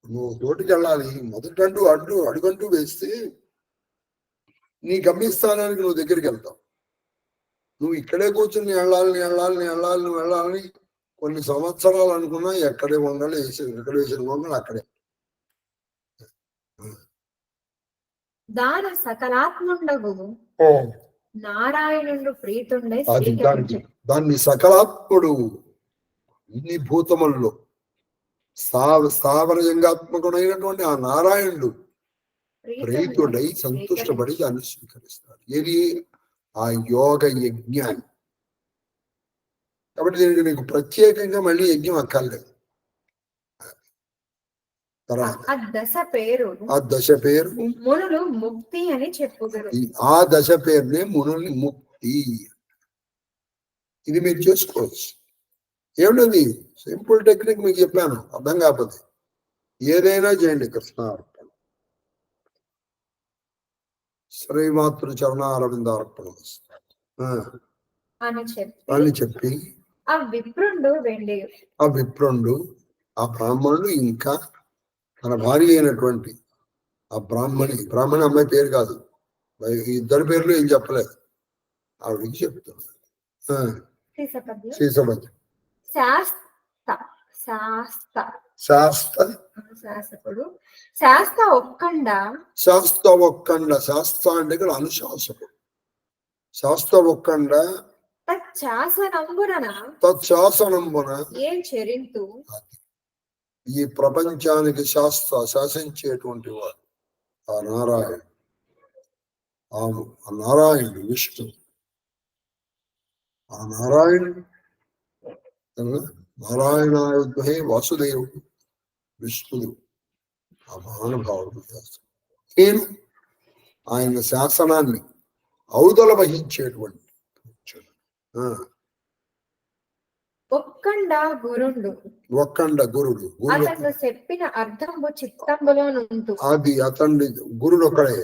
నువ్వు తోటికి వెళ్ళాలి, మొదటంటూ అడుగంటూ వేస్తే నీ గమ్యస్థానానికి నువ్వు దగ్గరికి వెళ్తావు. నువ్వు ఇక్కడే కూర్చొని నువ్వు వెళ్ళాలని కొన్ని సంవత్సరాలు అనుకున్నా ఎక్కడే వంగలు వేసేది, ఎక్కడ వేసిన వంగలు అక్కడే. దాన సకలాత్ముండగు నారాయణుడు ప్రీతుండే. దాన్ని సకలాత్ముడు, ఇన్ని భూతముల్లో స్థావర లింగాత్మకుడైనటువంటి ఆ నారాయణుడు ప్రీతుడై సంతుష్టపడి దాన్ని స్వీకరిస్తాడు. ఏది? ఆ యోగ యజ్ఞాన్ని. కాబట్టి దీనికి నీకు ప్రత్యేకంగా మళ్ళీ యజ్ఞం అక్కర్లేదు. ఆ దశ పేరు మునులు ముక్తి అని చెప్పుదురు. ఆ దశ పేరునే మునులు ముక్తి. ఇది మీరు చేసుకోవచ్చు. ఏమిటది? సింపుల్ టెక్నిక్ మీకు చెప్పాను, అర్థం కాకపోతే ఏదైనా చేయండి. కృష్ణార్పణ, శ్రీమాతృ చరణారవిందార్పణ అని చెప్పి ఆ విప్రుండు, ఆ బ్రాహ్మణుడు, ఇంకా తన భార్య అయినటువంటి ఆ బ్రాహ్మణి అమ్మాయి పేరు కాదు, ఇద్దరి పేర్లు ఏం చెప్పలేదు, ఆవిడికి చెప్తున్నాడు. శ్రీసభద్ర శాస్త ఒక్కండ. శాస్త అంటే ఇక్కడ అనుశాసకుడు. శాస్త ఒక్కండ తత్శాసనంబున ఏం చెరింతు. ఈ ప్రపంచానికి శాసించేటువంటి వాడు ఆ నారాయణుడు విష్ణు. ఆ నారాయణుడు నారాయణాయుధే వాసుదేవుడు విష్ణుడు, ఆ మహానుభావుడు. నేను ఆయన శాసనాన్ని ఔదల వహించేటువంటి ఒక్కండ గురుడు చెప్పిన అర్థంబు చిత్తంబులో నుండు. అది అతన్ని గురుడు ఒక్కడే.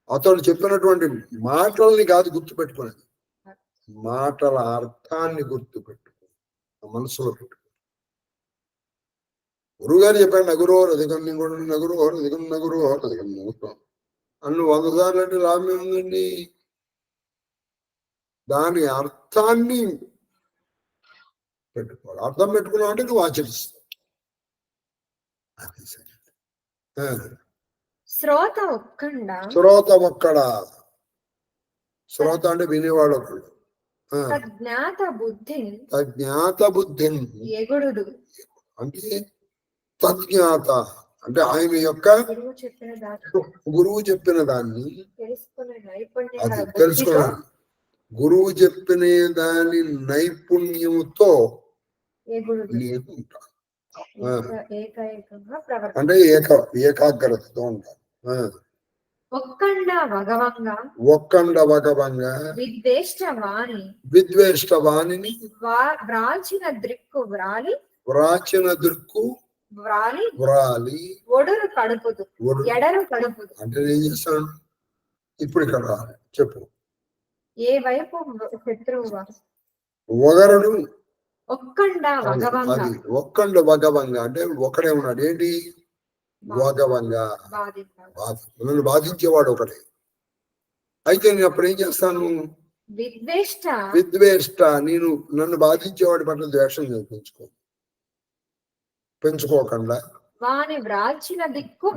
అతడు చెప్పినటువంటి మాటల్ని కాదు గుర్తుపెట్టుకునేది, మాటల అర్థాన్ని గుర్తుపెట్టుకో, మనసులో పెట్టుకో. గురువు గారు చెప్పాడు, నగురోరు అధికం నగురోరు అధికం అన్ను 100 సార్లు అంటే లాభం ఏముందండి? దాని అర్థాన్ని పెట్టుకోవాలి. అర్థం పెట్టుకున్నావు అంటే నువ్వు ఆచరిస్తావు. శ్రోత ఒక్కడ. శ్రోత అంటే వినేవాడు ఒకడు. తజ్ఞాత బుద్ధి అంటే తజ్ఞాత అంటే ఆయన యొక్క గురువు చెప్పిన దాన్ని తెలుసుకున్నాడు. గురువు చెప్పిన దాని నైపుణ్యంతో ఉంటాడు. అంటే ఏకాగ్రతతో ఉంటాడు. ఒక్కండ వగవంగా ఒక్కండ వగవంగా విద్వేష్ట వాణి విద్వేష్ట వాణిని వ్రాల్చిన ద్రిక్కు వ్రాలి వ్రాచిన దృక్కు వ్రాలి వ్రాలి ఒడురు కడుపుదు ఎడరు కడుపుదు. అంటే ఏం చేస్తాను ఇప్పుడు ఇక్కడ రాలి చెప్పు. ఏ వైపు శత్రువుగా ఒగరుడు ఒక్కండ వగవంగా అది ఒక్కండ వగవంగా అంటే ఒకడే ఉన్నాడు. ఏంటి వగవంగా నన్ను బాధించేవాడు ఒకటే. అయితే నేను అప్పుడు ఏం చేస్తాను విద్వేష్ట నేను నన్ను బాధించేవాడి పట్ల ద్వేషం పెంచుకోకుండా వాని వ్రాల్చిన దిక్కు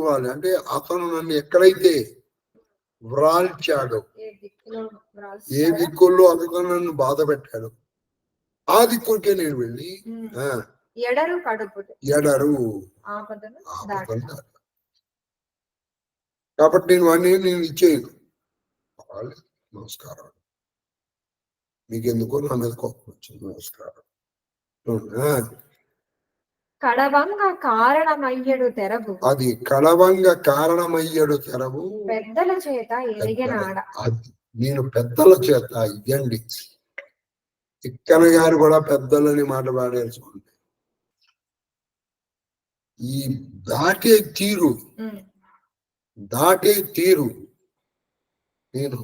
వ్రాలి అంటే అతను నన్ను ఎక్కడైతే వ్రాల్చాడు ఏ దిక్కుల్లో అతను నన్ను బాధ పెట్టాడు ఆ దిక్కుకే నేను వెళ్ళి ఎడరు కడుపుదు ఎడరు కాబట్టి నేను వాడిని నేను ఇచ్చేయను. నమస్కారం మీకెందుకో నా మీద కోపం వచ్చింది. నమస్కారం. కడవంగ కారణమయ్యడు తెరవు అది కడవంగ కారణమయ్యడు తెరవు పెద్దల చేత ఎరిగినాడ. అది నేను పెద్దల చేత ఇయ్యండి. ఇక్కన గారు కూడా పెద్దలని మాట పాడేసుకోండి. ఈ దాటే తీరు నేను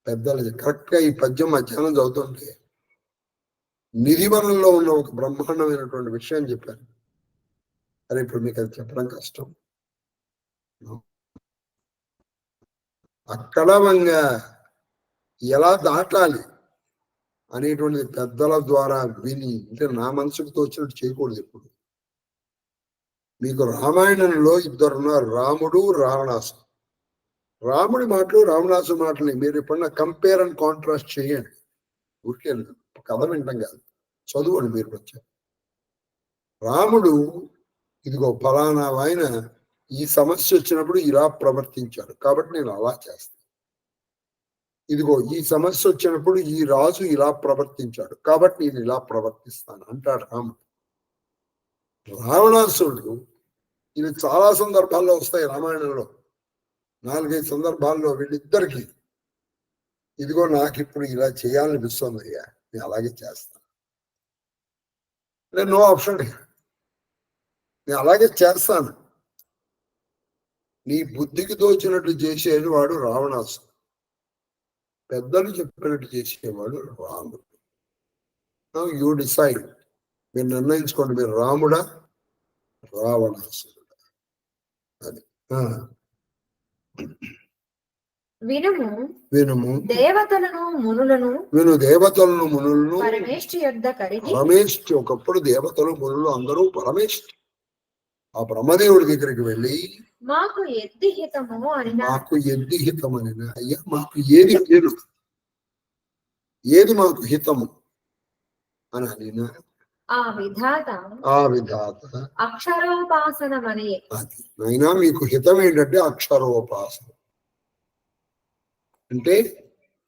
పెద్దల కరెక్ట్ గా ఈ పద్యం మధ్యాహ్నం చదువుతుంటే నిధివనంలో ఉన్న ఒక బ్రహ్మాండమైనటువంటి విషయం చెప్పారు. అరే ఇప్పుడు మీకు అది చెప్పడం కష్టం. అక్కడవంగా ఎలా దాటాలి అనేటువంటిది పెద్దల ద్వారా విని, అంటే నా మనసుకు తోచినట్టు చేయకూడదు. ఎప్పుడు మీకు రామాయణంలో ఇద్దరున్నారు, రాముడు రావణాసు. రాముడి మాటలు రావణాసు మాటలు మీరు ఎప్పుడన్నా కంపేర్ అండ్ కాంట్రాస్ట్ చేయండి. ఊరికే కథ వింటాం కాదు, చదువుకోండి. మీరు వచ్చారు రాముడు ఇదిగో ఫలానా ఆయన ఈ సమస్య వచ్చినప్పుడు ఇలా ప్రవర్తించాడు కాబట్టి నేను అలా చేస్తాను. ఇదిగో ఈ సమస్య వచ్చినప్పుడు ఈ రాజు ఇలా ప్రవర్తించాడు కాబట్టి నేను ఇలా ప్రవర్తిస్తాను అంటాడు రాముడు. రావణాసురుడు ఇవి చాలా సందర్భాల్లో వస్తాయి రామాయణంలో. 4-5 సందర్భాల్లో వీళ్ళిద్దరికి ఇదిగో నాకు ఇప్పుడు ఇలా చేయాలనిపిస్తుంది అయ్యా, నేను అలాగే చేస్తాను. నో ఆప్షన్, నేను అలాగే చేస్తాను. నీ బుద్ధికి తోచినట్టు చేసేది వాడు రావణాసుడు, పెద్దలు చెప్పినట్టు చేసేవాడు రాముడు. యూ డిసైడ్, మీరు నిర్ణయించుకోండి, మీరు రాముడా రావణాసురుడా. అది వినుము దేవతలను మునులను పరమేష్టి. ఒకప్పుడు దేవతలు మునులు అందరూ పరమేష్టి. ఆ బ్రహ్మదేవుడి దగ్గరికి వెళ్ళి మాకు ఎద్ది హితము అని, అయ్యా మాకు ఏది పేరు, ఏది మాకు హితము అని అడిగిన ఆ విధాత అక్షరోపాసనమని. అది అయినా మీకు హితం ఏంటంటే అక్షరోపాసన అంటే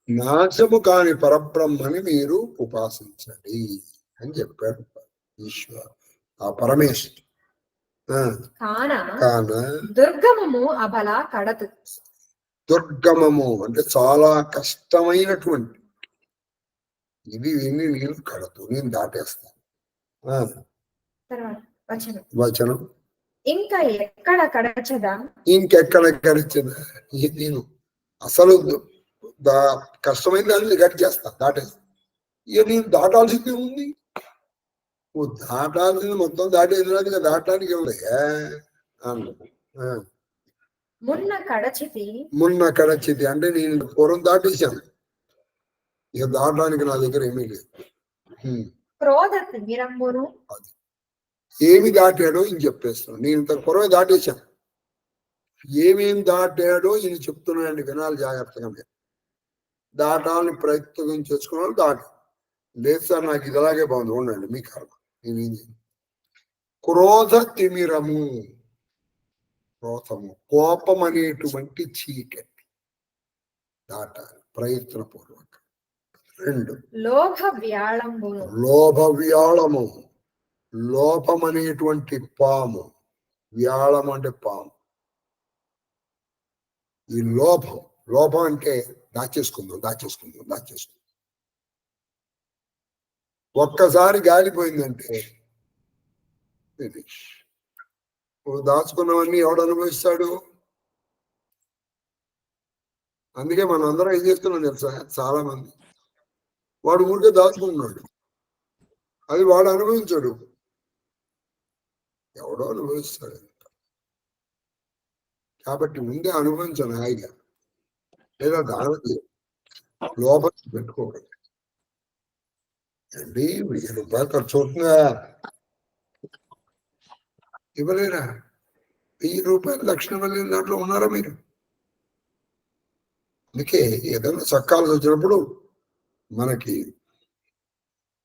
నాశము కాని పరబ్రహ్మని మీరు ఉపాసించండి అని చెప్పాడు ఈశ్వర, ఆ పరమేశ్వరు. దుర్గమము అబల కడతు. దుర్గమము అంటే చాలా కష్టమైనటువంటి ఇది, విని నేను కడతు, నేను దాటేస్తాను. వచనం ఇంకెక్కడ కడచదా నేను అసలు కష్టమైన దాన్ని గడిచేస్తా, దాటేస్తా. ఇక నేను దాటాల్సిందే ఉంది. నువ్వు దాటాల్సింది మొత్తం దాటేది రాదు, ఇక దాటానికి ఏమయ్యా మున్న కడచితి అంటే నేను పూర్వం దాటేశాను, ఇక దాటడానికి నా దగ్గర ఏమీ లేదు. అది ఏమి దాటాడో ఈయన చెప్పేస్తాను. నేను ఇంత పూర్వం దాటేశాను, ఏమేం దాటాడో ఈయన చెప్తున్నాయండి, వినాలి జాగ్రత్తగా. మీరు దాటాలని ప్రయత్నం చేసుకున్నాను, దాటు లేదు సార్ నాకు ఇది అలాగే బాగుంది, ఉండండి మీ కర్మ. నేనేం చేయను. క్రోధ తిమిరము, క్రోధము కోపం అనేటువంటి చీకటి దాటాలి ప్రయత్నపూర్వక. 2 లోభ వ్యాళము, లోపం అనేటువంటి పాము, వ్యాళం అంటే పాము, ఈ లోభం. లోభం అంటే దాచేసుకుందాం. ఒక్కసారి గాలిపోయిందంటే ఫినిష్. నువ్వు దాచుకున్నవన్నీ ఎవడు అనుభవిస్తాడు? అందుకే మనం అందరం ఏం చేస్తున్నాం తెలుసా? చాలా మంది వాడు ఊరికే దాచుకున్నాడు, అది వాడు అనుభవించాడు, ఎవడో అనుభవిస్తాడు. కాబట్టి ముందే అనుభవించను హాయిగా, లేదా దాని లోపల పెట్టుకోకూడదు. అండి 1000 రూపాయలు ఖర్చు అవుతుందా? ఇవ్వలేరా? 1000 రూపాయలు లక్షణం వెళ్ళిన దాంట్లో ఉన్నారా మీరు? అందుకే ఏదైనా సక్కాలు వచ్చినప్పుడు మనకి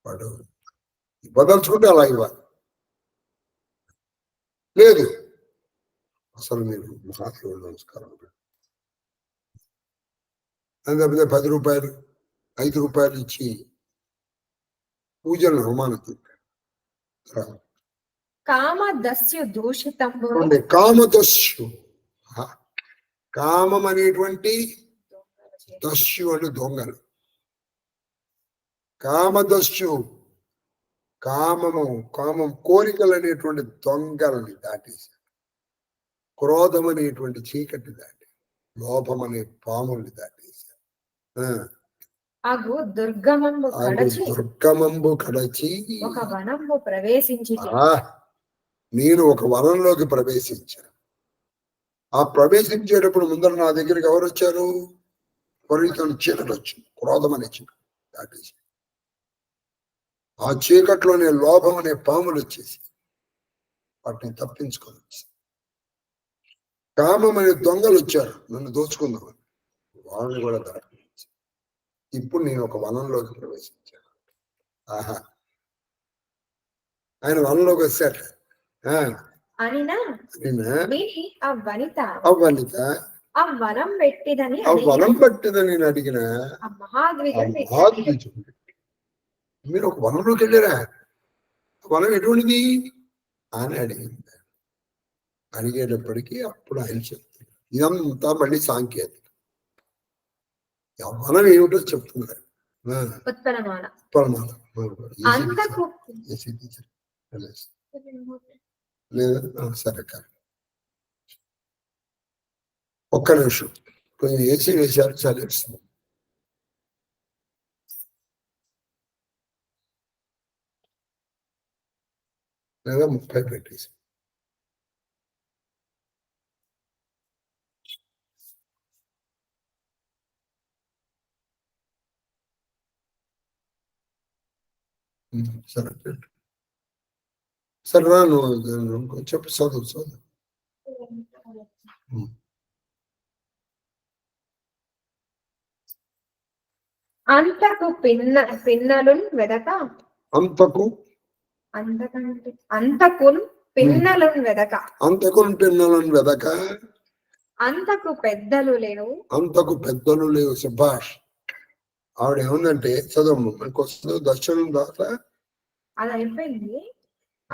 వాడు ఇవ్వదలుచుకుంటే అలా ఇవ్వాలి. లేదు అసలు మీరు మహాత్ములు నమస్కారం. అందుకే 10 రూపాయలు 5 రూపాయలు ఇచ్చి పూజలను అవమానం. కామదస్యు దూషితంబు. కామదస్యు, కామం అనేటువంటి దస్యు అంటే దొంగలు. కామదస్యు, కామం కోరికలు అనేటువంటి దొంగలని దాటేశారు. క్రోధం అనేటువంటి చీకటి దాటి, లోభం అనే పాముల్ని దాటేశారు. అగు దుర్గమంబు కడచి ఒక వనంబు ప్రవేశించి, నేను ఒక వనంలోకి ప్రవేశించాను. ఆ ప్రవేశించేటప్పుడు ముందర నా దగ్గరికి ఎవరు వచ్చారు? విపరీతమైన చీకటి వచ్చింది, క్రోధం అనే చీకటి దాటేసి. ఆ చీకట్లోనే లోభం అనే పాములు వచ్చేసి వాటిని తప్పించుకొని వచ్చి, కామం అనే దొంగలు వచ్చారు నన్ను దోచుకుందామని, వాళ్ళని కూడా దాటి. ఇప్పుడు నేను ఒక వనంలోకి ప్రవేశించాను. ఆహా, ఆయన వనంలోకి వచ్చారు. ఆ వనిత ఆ వనం పట్టిదని అడిగిన మహాద్విజుడు, మీరు ఒక వనంలోకి వెళ్ళారా? వనం ఎటువంటిది అని అడిగింది. అడిగేటప్పటికీ అప్పుడు ఆయన చెప్తారు. ఇదంతా మళ్ళీ సాంకేతిక. వనం ఏమిటో చెప్తున్నారు. లేదా సరే కాదు, ఒక్క నిమిషం కొంచెం ఏసీ వేశారు, చదివిస్తుంది. లేదా 30 పెట్టేసి. సరే పెట్టు. సరే రా, నువ్వు చెప్పు, చదువు. అంతకు పిన్నలు వెదక, అంతకున్ పిన్నలను వెదక, అంతకు పెద్దలు లేవు. సుభాష్. ఆవిడ ఏముందంటే చదువు మనకు దర్శనం దాకా అది అయిపోయింది. ఆ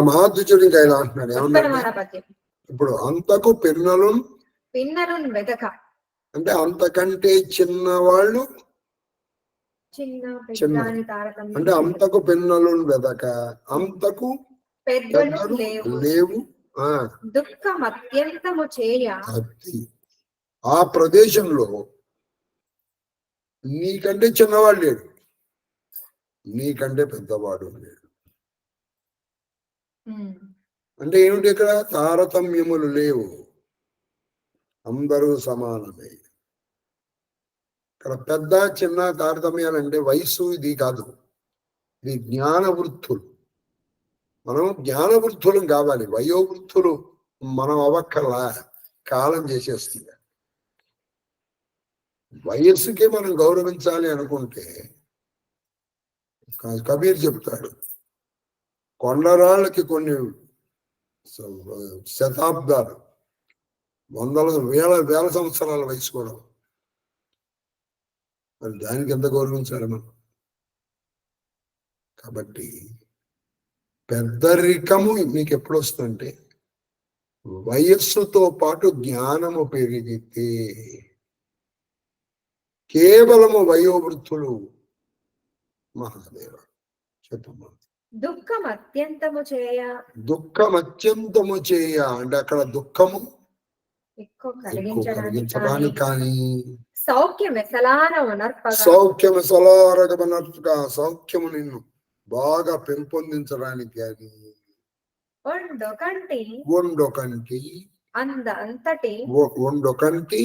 మహాద్విజుడు ఇంకా ఇలా అంటున్నాడు, ఏమన్నా ఇప్పుడు అంతకు పిన్నలు వెదక అంటే అంతకంటే చిన్నవాళ్ళు, అంటే అంతకు పిన్నలు వెదక, అంతకు పెద్దలు లేవు. దుఃఖం అత్యంతము చేయ, ఆ ప్రదేశంలో నీకంటే చిన్నవాడు లేడు, నీకంటే పెద్దవాడు లేడు. అంటే ఏమిటి? ఇక్కడ తారతమ్యములు లేవు, అందరూ సమానమే. ఇక్కడ పెద్ద చిన్న తారతమ్యాలు అంటే వయసు ఇది కాదు, ఇది జ్ఞాన వృత్తులు. మనం జ్ఞాన వృత్తులం కావాలి, వయోవృత్తులు మనం అవ్వక్కర్లా, కాలం చేసేస్తుంది. వయస్సుకే మనం గౌరవించాలి అనుకుంటే కబీర్ చెప్తాడు, కొండరాళ్ళకి కొన్ని శతాబ్దాలు, వేల సంవత్సరాల వయసు కూడా, మరి దానికి ఎంత గౌరవించాలి మనం? కాబట్టి పెద్దరికము మీకు ఎప్పుడు వస్తుందంటే వయస్సుతో పాటు జ్ఞానము పెరిగితే కేవలము వయోవృద్ధులు మహాదేవ చెప్పమ్మా. దుఃఖం అత్యంతము చేయ. దుఃఖం అత్యంతము చేయ అంటే అక్కడ దుఃఖము ఎక్కువ కలిగించడానికి కలిగించడానికి కానీ సౌఖ్యం ఎసలాన ఉనర్పగా. సౌఖ్యము సలారగమనర్పగా సౌఖ్యము నిన్ను బాగా పెంపొందించడానికి కానీ ఒండొకంటి ఒండొకంటి అంతటి ఒండొకంటి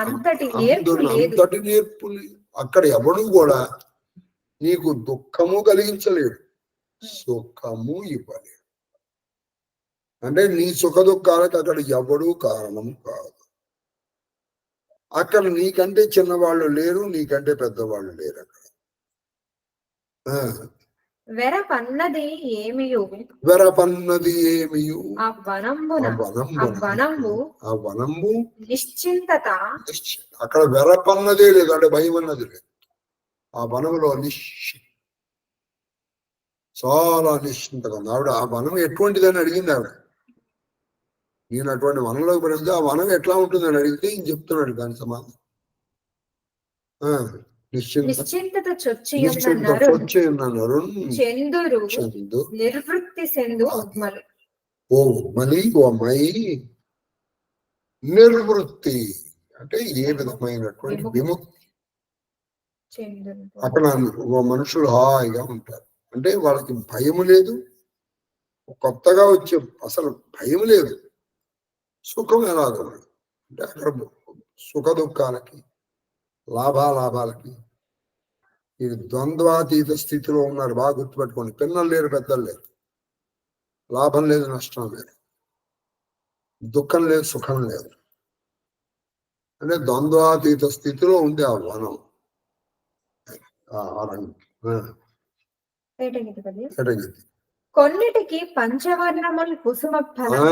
అంతటి నేర్పు లేదు. అంతటి నేర్పు అక్కడ ఎవడు కూడా నీకు దుఃఖము కలిగించలేడు, సుఖము ఇవ్వలేడు. అంటే నీ సుఖ దుఃఖాలకు అక్కడ ఎవడు కారణం కాదు. అక్కడ నీకంటే చిన్నవాళ్ళు లేరు, నీకంటే పెద్దవాళ్ళు లేరు. అక్కడ వెరపన్నది ఏమియు ఆ వనంబు నిశ్చింతత. అక్కడ వెరపన్నదే లేదు, అంటే భయం అన్నది లేదు. ఆ వనంలో చాలా నిశ్చింతగా ఉంది ఆవిడ. ఆ వనం ఎటువంటిదని అడిగింది ఆవిడ. నేను అటువంటి వనంలోకి పెడితే ఆ వనం ఎట్లా ఉంటుందని అడిగితే ఈయన చెప్తున్నాడు దాని సమాధానం. నిశ్చింతత చొచ్చి నిర్వృత్తి సెందు ఉగ్మలు. ఓ ఉగ్మలి ఓ అమ్మాయి, నిర్వృత్తి అంటే ఏ విధమైనటువంటి విముక్తి. అక్కడ మనుషులు హాయిగా ఉంటారు. అంటే వాళ్ళకి భయము లేదు, కొత్తగా వచ్చే అసలు భయం లేదు, సుఖం ఎలాగో. అంటే అక్కడ సుఖ దుఃఖాలకి లాభాలకి ఈ ద్వంద్వాతీత స్థితిలో ఉన్నారు. బాగా గుర్తుపెట్టుకోండి. పిల్లలు లేరు, పెద్దలు లేరు, లాభం లేదు, నష్టం లేదు, దుఃఖం లేదు, సుఖం లేదు. అంటే ద్వంద్వాతీత స్థితిలో ఉంది ఆ వనం. కొన్నిటికి పంచవర్ణములు కుసుమ ఫలం.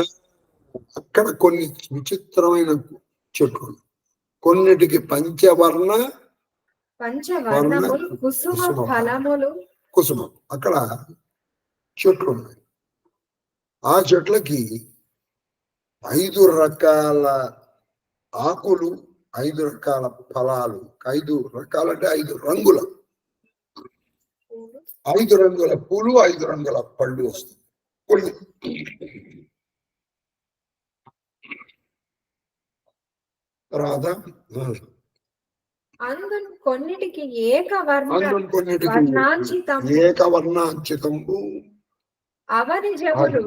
అక్కడ కొన్ని విచిత్రమైన చెట్లు, కొన్నిటికి పంచవర్ణములు కుసుమ ఫలములు. కుసుమం అక్కడ చెట్లు ఉన్నాయి. ఆ చెట్లకి 5 రకాల ఆకులు, 5 రకాల ఫలాలు, 5 రకాలంటే 5 రంగుల 5 రంగుల పూలు, 5 రంగుల పళ్ళు వస్తాయి. కొన్ని కొన్నిటికి ఏకవర్ణాంచితంబు అవనిజములు.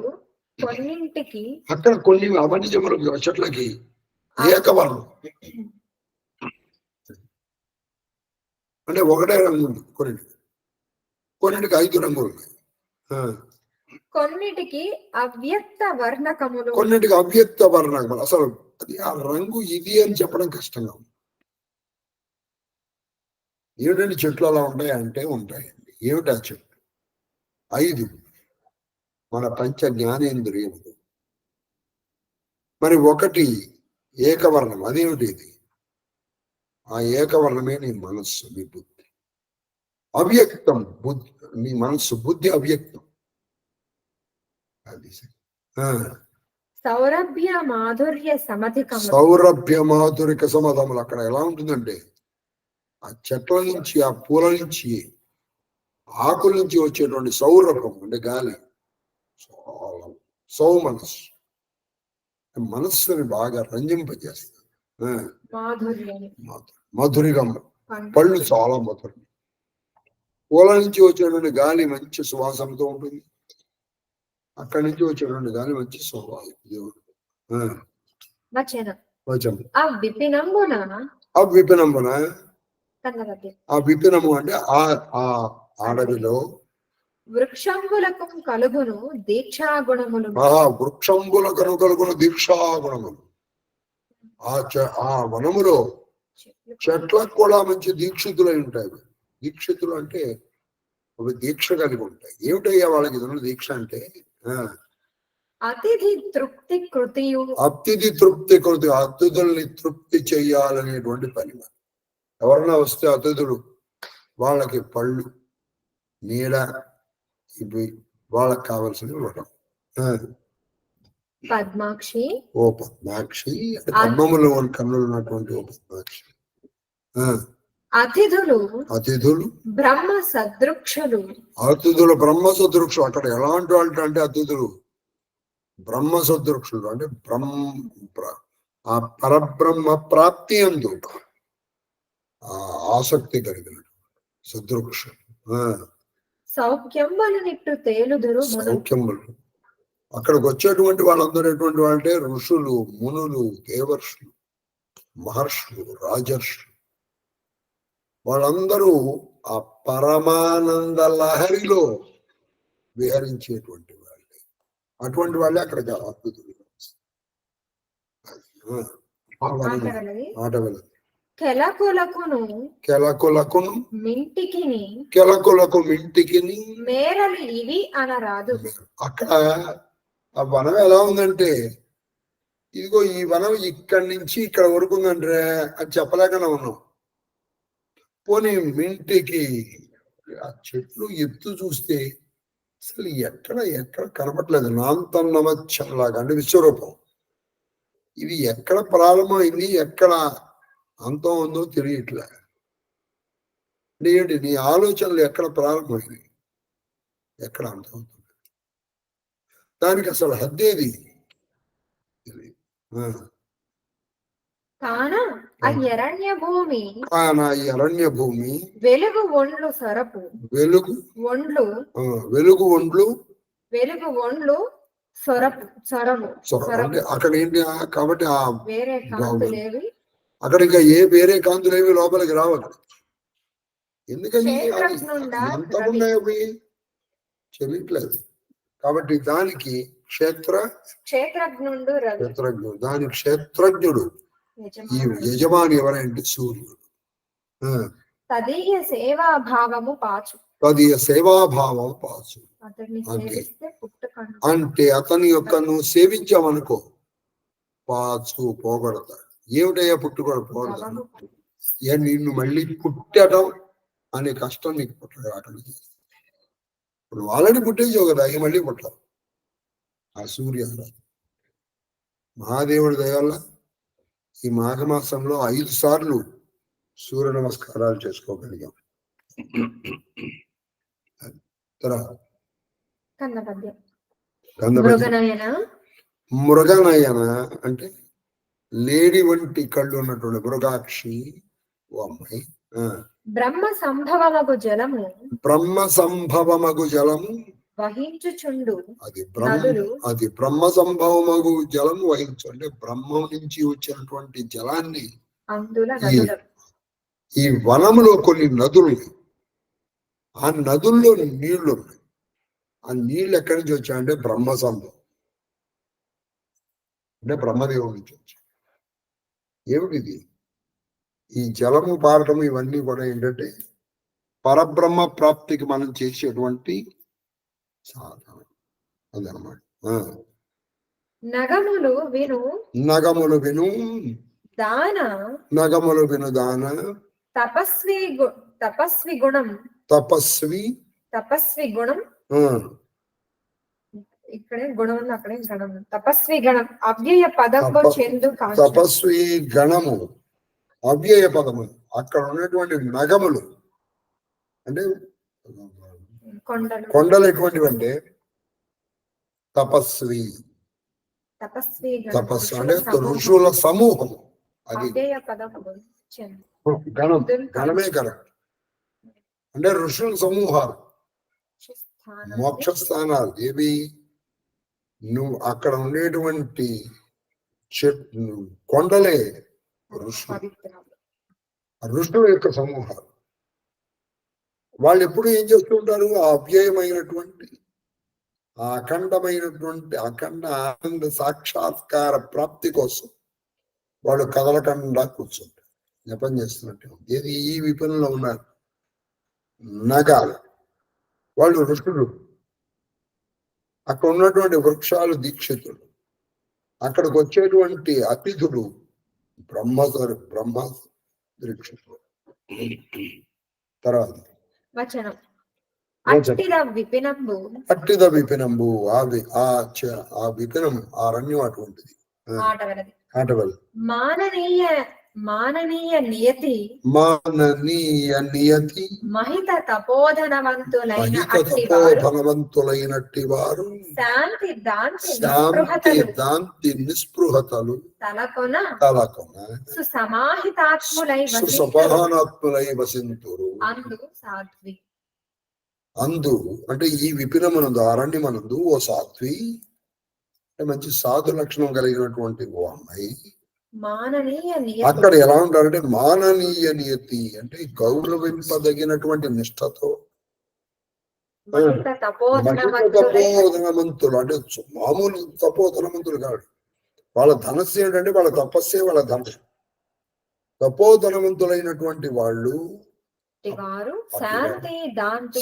కొన్నింటికి అక్కడ కొన్ని అవనిజములు చెట్లకి ఏకవర్ణం అంటే ఒకటే రంగు ఉంది. కొన్నిటికి 5 రంగులు ఉన్నాయి. కొన్నిటికి అవ్యక్త వర్ణకములు. కొన్నిటికి అవ్యక్త వర్ణకములు. అసలు అది ఆ రంగు ఇది అని చెప్పడం కష్టంగా ఉంది. ఏమిటంటే చెట్లు అలా ఉంటాయంటే ఉంటాయండి. ఏమిటి ఆ చెట్లు? 5 మన పంచ జ్ఞానేంద్రియములు. మరి ఒకటి ఏకవర్ణం, అదేమిటి? ఇది ఆ ఏకవర్ణమే నీ మనస్సు, నీ బుద్ధి. అవ్యక్తం బుద్ధి, నీ మనస్సు బుద్ధి అవ్యక్తం. అది సౌరభ్య మాధుర్య మాధురిక సమధములు. అక్కడ ఎలా ఉంటుందంటే ఆ చెట్ల నుంచి, ఆ పూల నుంచి, ఆకుల నుంచి వచ్చేటువంటి సౌరభం అంటే గాలి, మనస్సు, మనస్సుని బాగా రంజింపజేస్తుంది. మధురిగా పళ్ళు చాలా మధురం. పూల నుంచి వచ్చేటువంటి గాలి మంచి సువాసనతో ఉంటుంది. అక్కడి నుంచి వచ్చేటువంటి గాలి మంచి స్వభావం. ఆ విపినము అంటే ఆ అడవిలో వృక్షంబులకు కలుగును దీక్షాగుణములు. వృక్షంబులకు కలుగును దీక్షాగుణములు. ఆ వనములో చెట్లకు కూడా మంచి దీక్షితులై ఉంటాయి. దీక్షితులు అంటే ఒక దీక్ష కలిగి ఉంటాయి. ఏమిటయ్యా వాళ్ళకి ఇదన్న దీక్ష అంటే? అతిథి తృప్తి కృతి. అతిథుల్ని తృప్తి చెయ్యాలనేటువంటి పని. ఎవరన్నా వస్తే అతిథులు, వాళ్ళకి పళ్ళు, నీడ, ఇవి వాళ్ళకి కావలసినవి ఇవ్వడం. పద్మాక్షి ఓ పద్మాక్షి అంటే పద్మములు కన్నులు ఉన్నటువంటి ఓ పద్మాక్షి. అతిథులు అతిథులు బ్రహ్మ సదృక్షులు. అతిథులు బ్రహ్మ సదృక్షులు. అక్కడ ఎలాంటి వాళ్ళు అంటే అతిథులు బ్రహ్మ సదృక్షులు అంటే ఆ పరబ్రహ్మ ప్రాప్తి అందు ఆసక్తి కలిగిన సదృక్షులు. సౌఖ్యములు నిట్టు తేలుదురు. సౌఖ్యములు అక్కడికి వచ్చేటువంటి వాళ్ళందరూ ఎటువంటి వాళ్ళంటే ఋషులు, మునులు, దేవర్షులు, మహర్షులు, రాజర్షులు. వాళ్ళందరూ ఆ పరమానంద లహరిలో విహరించేటువంటి వాళ్ళే. అటువంటి వాళ్ళే అక్కడికి అద్భుతులు. మాట వెళ్ళదు. కెలకులకును మింటికి మేరలు ఇవి అనరాదు. అక్కడ ఆ వనం ఎలా ఉందంటే, ఇదిగో ఈ వనం ఇక్కడి నుంచి ఇక్కడ వరకు ఉందంటే అది చెప్పలేకనే ఉన్నాం. పోనీ మింటికి ఆ చెట్లు ఎత్తు చూస్తే అసలు ఎక్కడ కనపట్లేదు. నాంతం నమచ్చంలాగా అంటే విశ్వరూపం. ఇది ఎక్కడ ప్రారంభమైంది, ఎక్కడ అంతం ఉందో తెలియట్లే. ఏంటి నీ ఆలోచనలు ఎక్కడ ప్రారంభమైంది, ఎక్కడ అంతం అవుతుంది, దానికి అసలు హద్దేది. కాన ఈ అరణ్య భూమి వెలుగు ఒండ్లు సరపు వెలుగు ఒండ్లు సొరపు అంటే అక్కడ ఏంటి కాబట్టి ఆ వేరే కాంతులేవి అక్కడ ఇంకా వేరే కాంతులేవి లోపలికి రావాలి. ఎందుకని ఎంతకున్నాయి అవి తెలియట్లేదు. కాబట్టి దానికి క్షేత్రజ్ఞుడు, దాని క్షేత్రజ్ఞుడు ఈ యజమాని ఎవరంటే సూర్యుడు. తదీయ సేవాభావము పాచు అంటే అతని యొక్క నువ్వు సేవించావనుకో పాచు పోగొడతాడు. ఏమిటయ్యా పోగొడతాడు? నిన్ను మళ్ళీ పుట్టడం అనే కష్టం నీకు పుట్టడం. ఇప్పుడు వాళ్ళని పుట్టేసావు కదా, మళ్ళీ పుట్టావు. ఆ సూర్య మహాదేవుడి దయవల్ల ఈ మాఘమాసంలో 5 సార్లు సూర్య నమస్కారాలు చేసుకోగలిగాం. మృగనయన అంటే లేడి వంటి కళ్ళు ఉన్నటువంటి మృగాక్షి ఓ అమ్మాయి. బ్రహ్మ సంభవమగు జలము వహించుచుండు. అది బ్రహ్మ సంభవమగు జలము వహించు అంటే బ్రహ్మం నుంచి వచ్చినటువంటి జలాన్ని ఈ వనములో కొన్ని నదులు, ఆ నదుల్లో నీళ్లు ఉన్నాయి. ఆ నీళ్ళు ఎక్కడి నుంచి వచ్చాయంటే బ్రహ్మ సంభవం అంటే బ్రహ్మదేవుడి నుంచి వచ్చాయి. ఏమిటిది? ఈ జలము పారటం ఇవన్నీ కూడా ఏంటంటే పరబ్రహ్మ ప్రాప్తికి మనం చేసేటువంటి సాధన అదనమాట. నగములు విను దాన తపస్వి గుణం ఇక్కడే గుణం అక్కడే గణం. తపస్వి గణం అవ్యయ పదము చెందు. తపస్వి గణము అవ్యయ పదము. అక్కడ ఉన్నటువంటి నగములు అంటే కొండలు ఎటువంటివి అంటే తపస్వి అంటే ఋషుల సమూహం. అది గణమే కరెక్ట్. అంటే ఋషుల సమూహాలు, మోక్ష స్థానాలు. ఏవి? నువ్వు అక్కడ ఉండేటువంటి కొండలే ఋషుల యొక్క సమూహాలు. వాళ్ళు ఎప్పుడు ఏం చేస్తుంటారు? ఆ అవ్యయమైనటువంటి ఆ అఖండ ఆనంద సాక్షాత్కార ప్రాప్తి కోసం వాళ్ళు కదలకుండా కూర్చుంటారు, జపం చేస్తున్నట్టు. ఏది? ఈ విపణలో ఉన్నారు నగాలు, వాళ్ళు ఋషులు. అక్కడ ఉన్నటువంటి వృక్షాలు దీక్షితులు. అక్కడికి వచ్చేటువంటి అతిథులు బ్రహ్మ దీక్షితులు. తర్వాత వచనం అట్టిద విపినంబు అట్టిద విపినంబు ఆ విపినం ఆ అరణ్యం అటువంటిది. ఆటవలది ఆటవల్ మాననీయ మాననీయ నియతి మహిత తపోధనవంతులైనట్టి వారు శాంతి దాంతి నిస్పృహతలు తలకొన సుసమాహితాత్ములై వసింతురు. అందు అంటే ఈ విపినమనందు అరణ్యమనందు ఓ సాధ్వి, మంచి సాధు లక్షణం కలిగినటువంటి ఓ అమ్మాయి అక్కడ ఎలా ఉంటారంటే మాననీయ నియతి అంటే గౌరవింపదగినటువంటి నిష్ఠతో, తపోధనవంతులు అంటే మామూలు తపోధనవంతులు కాదు. వాళ్ళ ధనస్సు ఏంటంటే వాళ్ళ తపస్సే వాళ్ళ ధనస్సు. తపోధనవంతులైనటువంటి వాళ్ళు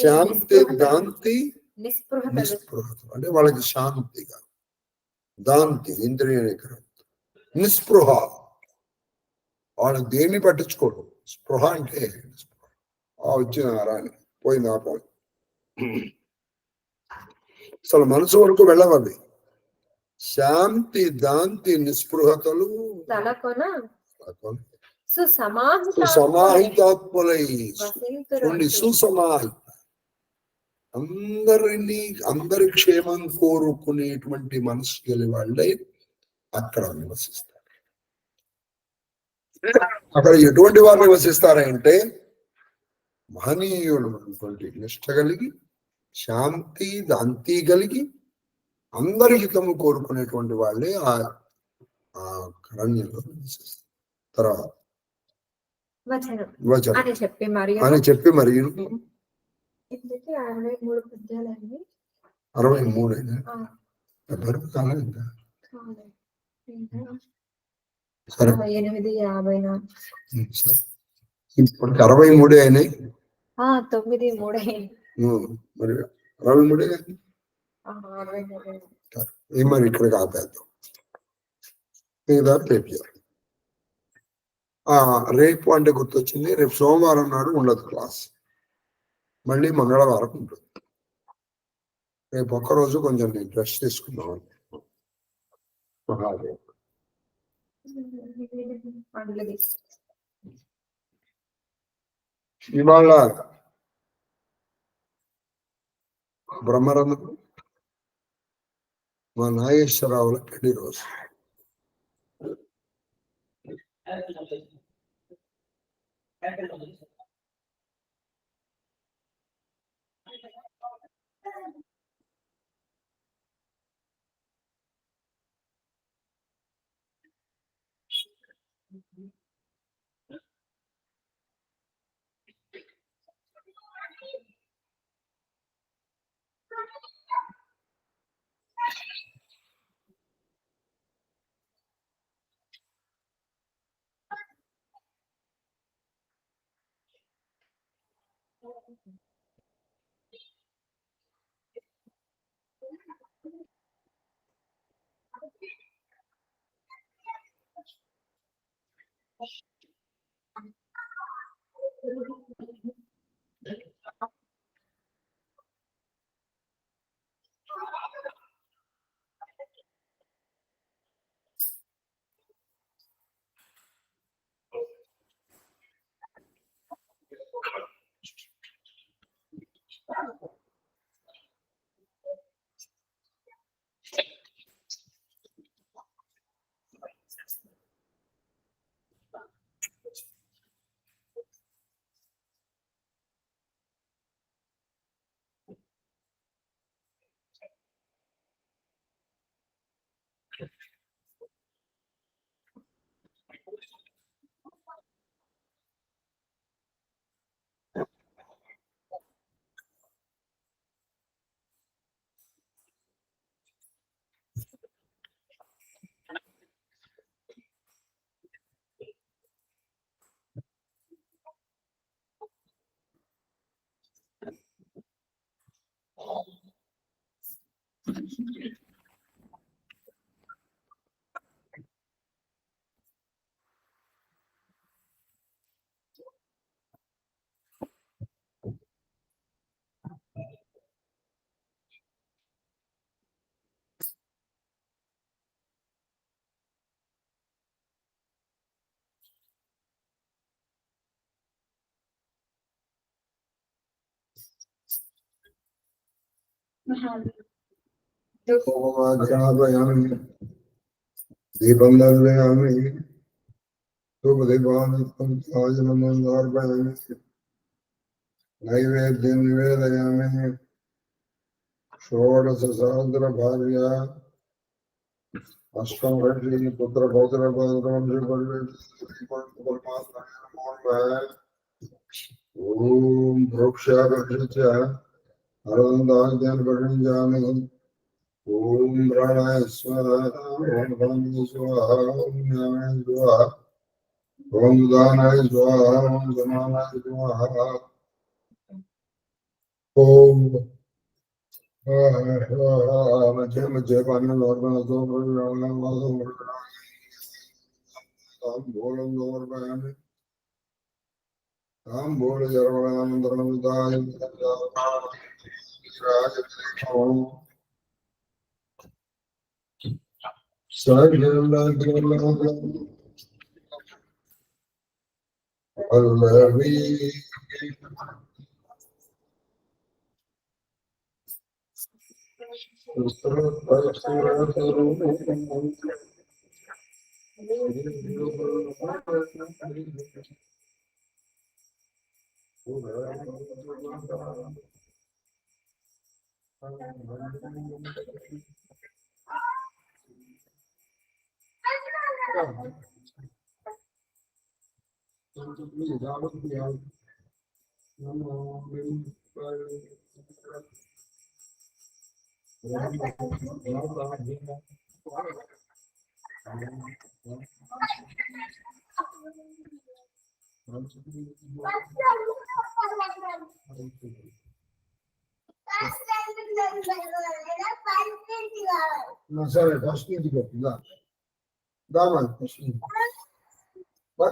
శాంతి దాంతి నిస్పృహత అంటే వాళ్ళకి శాంతిగా, దాంతి ఇంద్రియ నిస్పృహ, వాళ్ళు దేన్ని పట్టించుకోరు. స్పృహ అంటే వచ్చిన రాని పోయింది ఆపోయి అసలు మనసు వరకు వెళ్ళవవి. శాంతి దాంతి నిస్పృహతలు సుసమాహితాత్ములై సుసమాహిత అందరి క్షేమం కోరుకునేటువంటి మనసు గల వాళ్ళే అక్కడ నివసిస్తారు. అక్కడ ఎటువంటి వారు నివసిస్తారంటే మహనీయులు నిష్ట కలిగి, శాంతి దాంతి కలిగి, అందరి హితము కోరుకునేటువంటి వాళ్ళే ఆ అరణ్యంలో నివసిస్తారు. తర్వాత వచనం అని చెప్పి మరి 63 అయినా కాలం ఇంకా సరే 8:50 ఇప్పటికి 63 అయినాయి. 9:3 మరి 63 మరి ఇక్కడికి ఆపేద్దాం. రేపు అంటే గుర్తొచ్చింది, రేపు సోమవారం నాడు ఉండదు క్లాస్, మళ్ళీ మంగళవారం ఉంటుంది. రేపు ఒక్కరోజు కొంచెం నేను రెస్ట్ తీసుకున్నాం. ఇవాళ బ్రహ్మరంధ్రం మా నాగేశ్వరరావుల పెళ్లి రోజు. ఓమాధ్యాపయామి దీపం దర్శయామి ధూపదీపాన్ని సమర్పయామి నైవేద్యం నివేదయామి షోడశ సహస్ర భార్య అష్టం ఋషి పుత్ర పౌత్ర ఓం ప్రోక్షాపక్ష అరవిందాజ్ఞాన పరిణిజామి ఓం ప్రాణాయ స్వాహ ఓం ప్రాణాయ స్వాహ ఓం జ్ఞానాయ స్వాహ ఓం దానాయ స్వాహ ఓం సమానాయ స్వాహ ఓం మధ్య మధ్య పాలన తాంబూల జరవణానందరముదాయ పల్లవి సరే ఫస్ట్ నుంచి పెట్టిందా దామా ఫస్ట్ నుంచి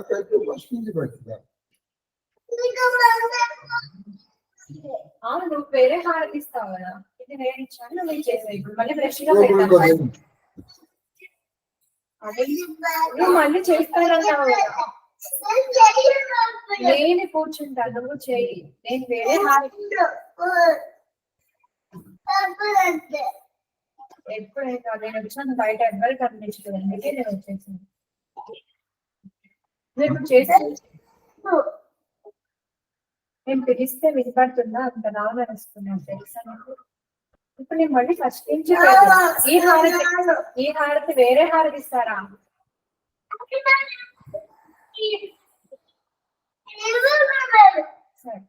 పెట్టు ఫస్ట్ నుంచి పెట్టిందా నువ్వు వేరే హారతి ఇస్తావు కదా ఇది నేను ఇచ్చాను నువ్వు ఇచ్చేసావు ఇప్పుడు మళ్ళీ ఫ్రెష్ గా పెట్టాను నువ్వు మళ్ళీ చేస్తానన్నావు కదా నేను కూర్చుంటా నువ్వు చెయ్యి నేను వేరే హారతి ఎప్పుడైతే నేను వచ్చాను బయట ఎవ్వరు కనిపించలేదు అందుకే నేను వచ్చేసాను నేను చేసాను నేను పిలిస్తే వినపడుతుందా అంత రావస్తున్నాను తెలుసా నాకు ఇప్పుడు నేను మళ్ళీ ఫస్ట్ నుంచి ఈ హారతి వేరే హారతి ఇస్తారా సరే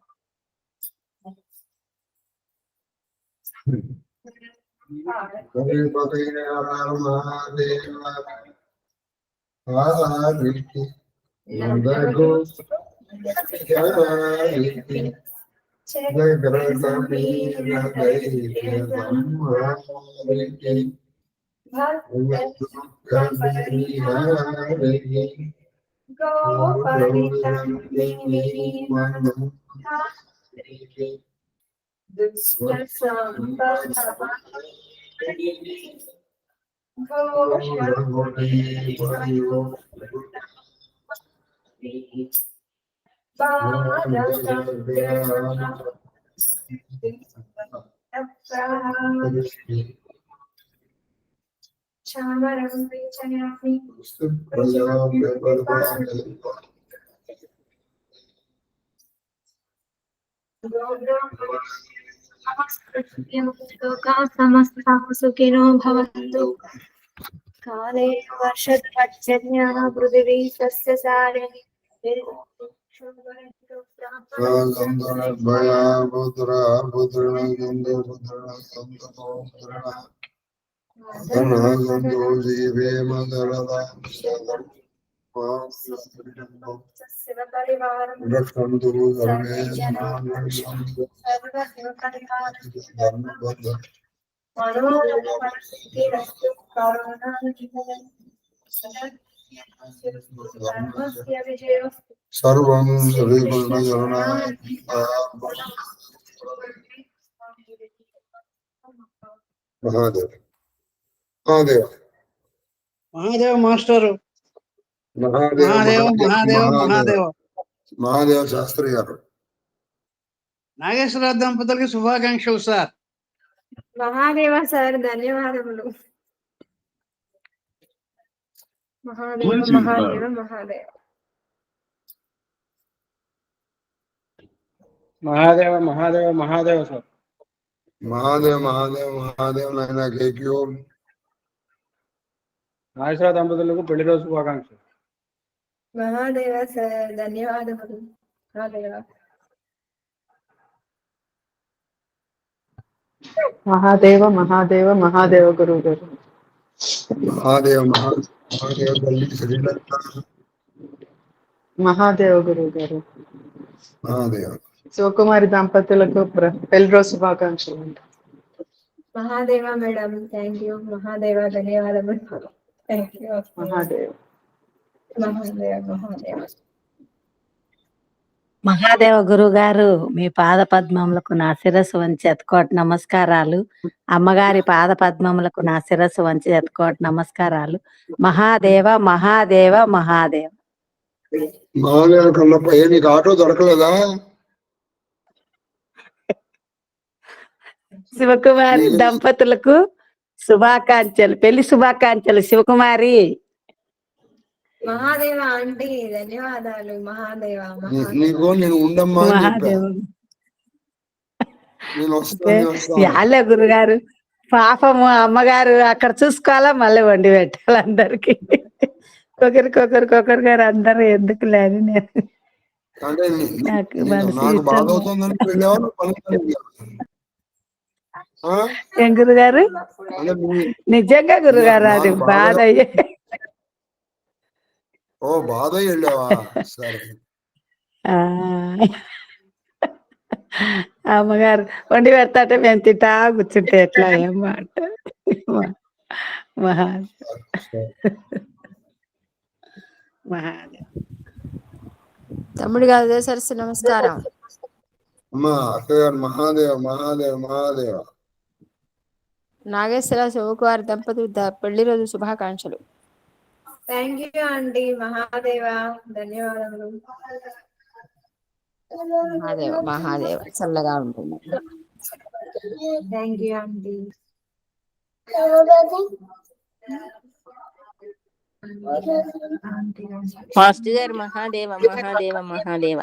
सुखिनो भवन्तु काले वर्षतु पर्जन्यः पृथिवी सस्यशालिनी सर्वं महादेव महादेव महादेव मास्टर महादेव महादेव महादेव महादेव महादेव शास्त्री गाరు నాగేశ్వరరావు దంపతులకి శుభాకాంక్షలు సార్. మహాదేవ సార్ ధన్యవాదములు. మహాదేవ మహాదేవ మహాదేవ మహాదేవ మహాదేవ మహాదేవ సార్. మహాదేవ్ మహాదేవ్ మహాదేవ్ నాయన కేక్యూ. నాగేశ్వర దంపతులకు పెళ్లి రోజు శుభాకాంక్షలు. మహాదేవ సార్ ధన్యవాదములు. మహాదేవ మహాదేవ మహాదేవ మహాదేవ గురువు గారు. మహాదేవ్ మహాదేవ్ తల్లి శ్రీలంక. మహాదేవ గురువు గారు. మహాదేవ్ శివకుమారి దంపతులకు పెళ్లి రోజు శుభాకాంక్షలు. Mahadeva madam thank you. Mahadeva ధన్యవాదములు. Thank you. మహాదేవ మహాదేవ మహాదేవ మహాదేవ గురువు గారు, మీ పాద పద్మములకు నా శిరస్సు వంచి ఎత్తుకోటి నమస్కారాలు. అమ్మగారి పాద పద్మములకు నా శిరస్సు వంచి ఎత్తుకోటి నమస్కారాలు. మహాదేవ మహాదేవ మహాదేవ. మహాదేవ్ కన్నప్ప నీకు ఆటో దొరకలేదా? శివకుమారి దంపతులకు శుభాకాంక్షలు, పెళ్లి శుభాకాంక్షలు. శివకుమారి మహాదేవ ఆంటీ ధన్యవాదాలు. మహాదేవ నీకు నేను ఉండమ్మా అని చెప్పా. మహాదేవ. నేను వస్తాను. యాలే గురుగారు, పాపము అమ్మగారు అక్కడ చూసుకోవాలా, మళ్ళీ వండి పెట్టాలి అందరికి. ఒకరికొకరు గారు అందరూ ఎందుకు లేని నేను అంటే నాకు నాకు మనసు బాధ ఇష్టం. అవుతుందని వెళ్ళేవాళ్ళు పని. ఏం గురుగారు? అంటే నిజంగా గురుగారు అది నాకు బాధ బాధ. అయ్యే. ఓ బాధ వెళ్ళావా? సరే. ఆ, అమ్మగారు వండి పెడతాంటే మేము తింటా కూర్చుంటే ఎట్లా ఏమాట. మహాదేవ్. తమ్ముడు గారు సరస్సు నమస్కారం. అమ్మా అక్కగారు మహాదేవ్ మహాదేవ్ మహాదేవ. నాగేశ్వర శివకుమారి దంపతులు పెళ్లి రోజు శుభాకాంక్షలు. Thank you aunty. మహాదేవ ధన్యవాదములు. మహాదేవ మహాదేవ చల్లగా ఉంటుంది. Thank you aunty. మాస్టర్ గారు మహాదేవ మహాదేవ మహాదేవ.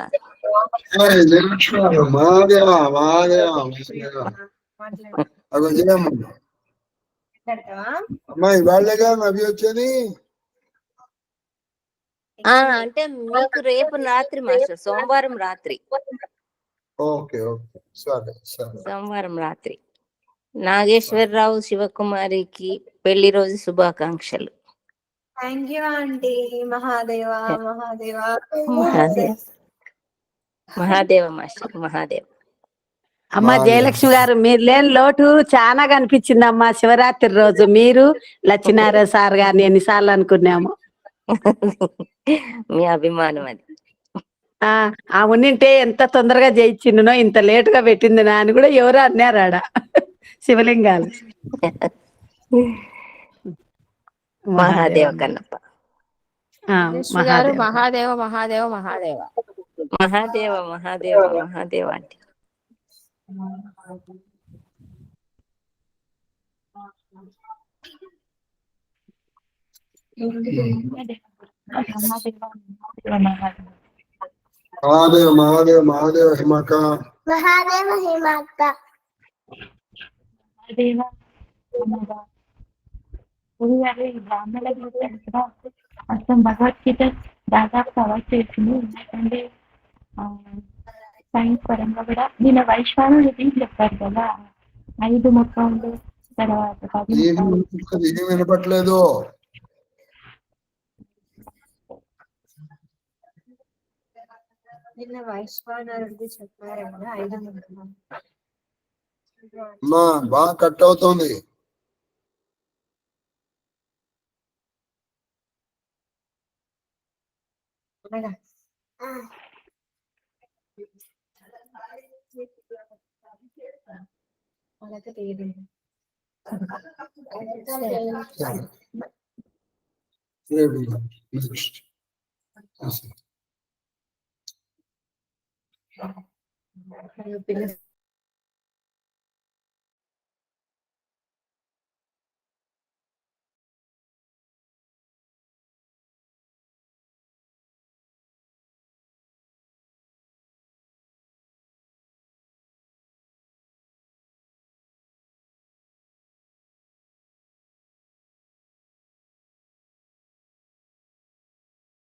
మహాదేవ మహాదేవ అవి విజయమ్మ. అమ్మా ఇవాళ్ళగా అవి వచ్చేది. అంటే మీకు రేపు రాత్రి మాస్టర్, సోమవారం రాత్రి. ఓకే ఓకే సరే సరే. సోమవారం రాత్రి నాగేశ్వరరావు శివకుమారికి పెళ్లి రోజు శుభాకాంక్షలు. Thank you aunty. Mahadeva Mahadeva Mahadeva Mahadeva master Mahadev. అమ్మ జయలక్ష్మి గారు, మీరు లేని లోటు చాలా కనిపించింది అమ్మా. శివరాత్రి రోజు మీరు లక్ష్మీనారాయణ సార్ గారిని ఎన్నిసార్లు అనుకున్నాము. మీ అభిమానం అది. ఆ ఉన్నింటే ఎంత తొందరగా చేయించిండునో, ఇంత లేట్ గా పెట్టింది నా అని కూడా ఎవరు అన్నారు ఆడ శివలింగాలు. మహాదేవ కన్నప్ప. మహాదేవ మహాదేవ మహాదేవ మహాదేవ మహాదేవ మహాదేవ మహాదేవ అంటే మహాదేవ్ మహాదేవ్ మహాదేవ హిమక. మహాదేవ హిమక్క. అసలు భగవద్గీత దాదాపు కవర్ చేసింది. ఎందుకంటే సైన్స్ పరంగా కూడా నిన్న వైశ్వానుడు చెప్పారు కదా, 5 ముఖములు తర్వాత 10 ముఖములు. ఏం వినపట్లేదు. నిన్న వైశ్వానరుడు చెప్పారేమో 5 ముఖములు. అమ్మా బాగా కట్ అవుతుంది. అలాగే తెలియదు. నెక్స్ట్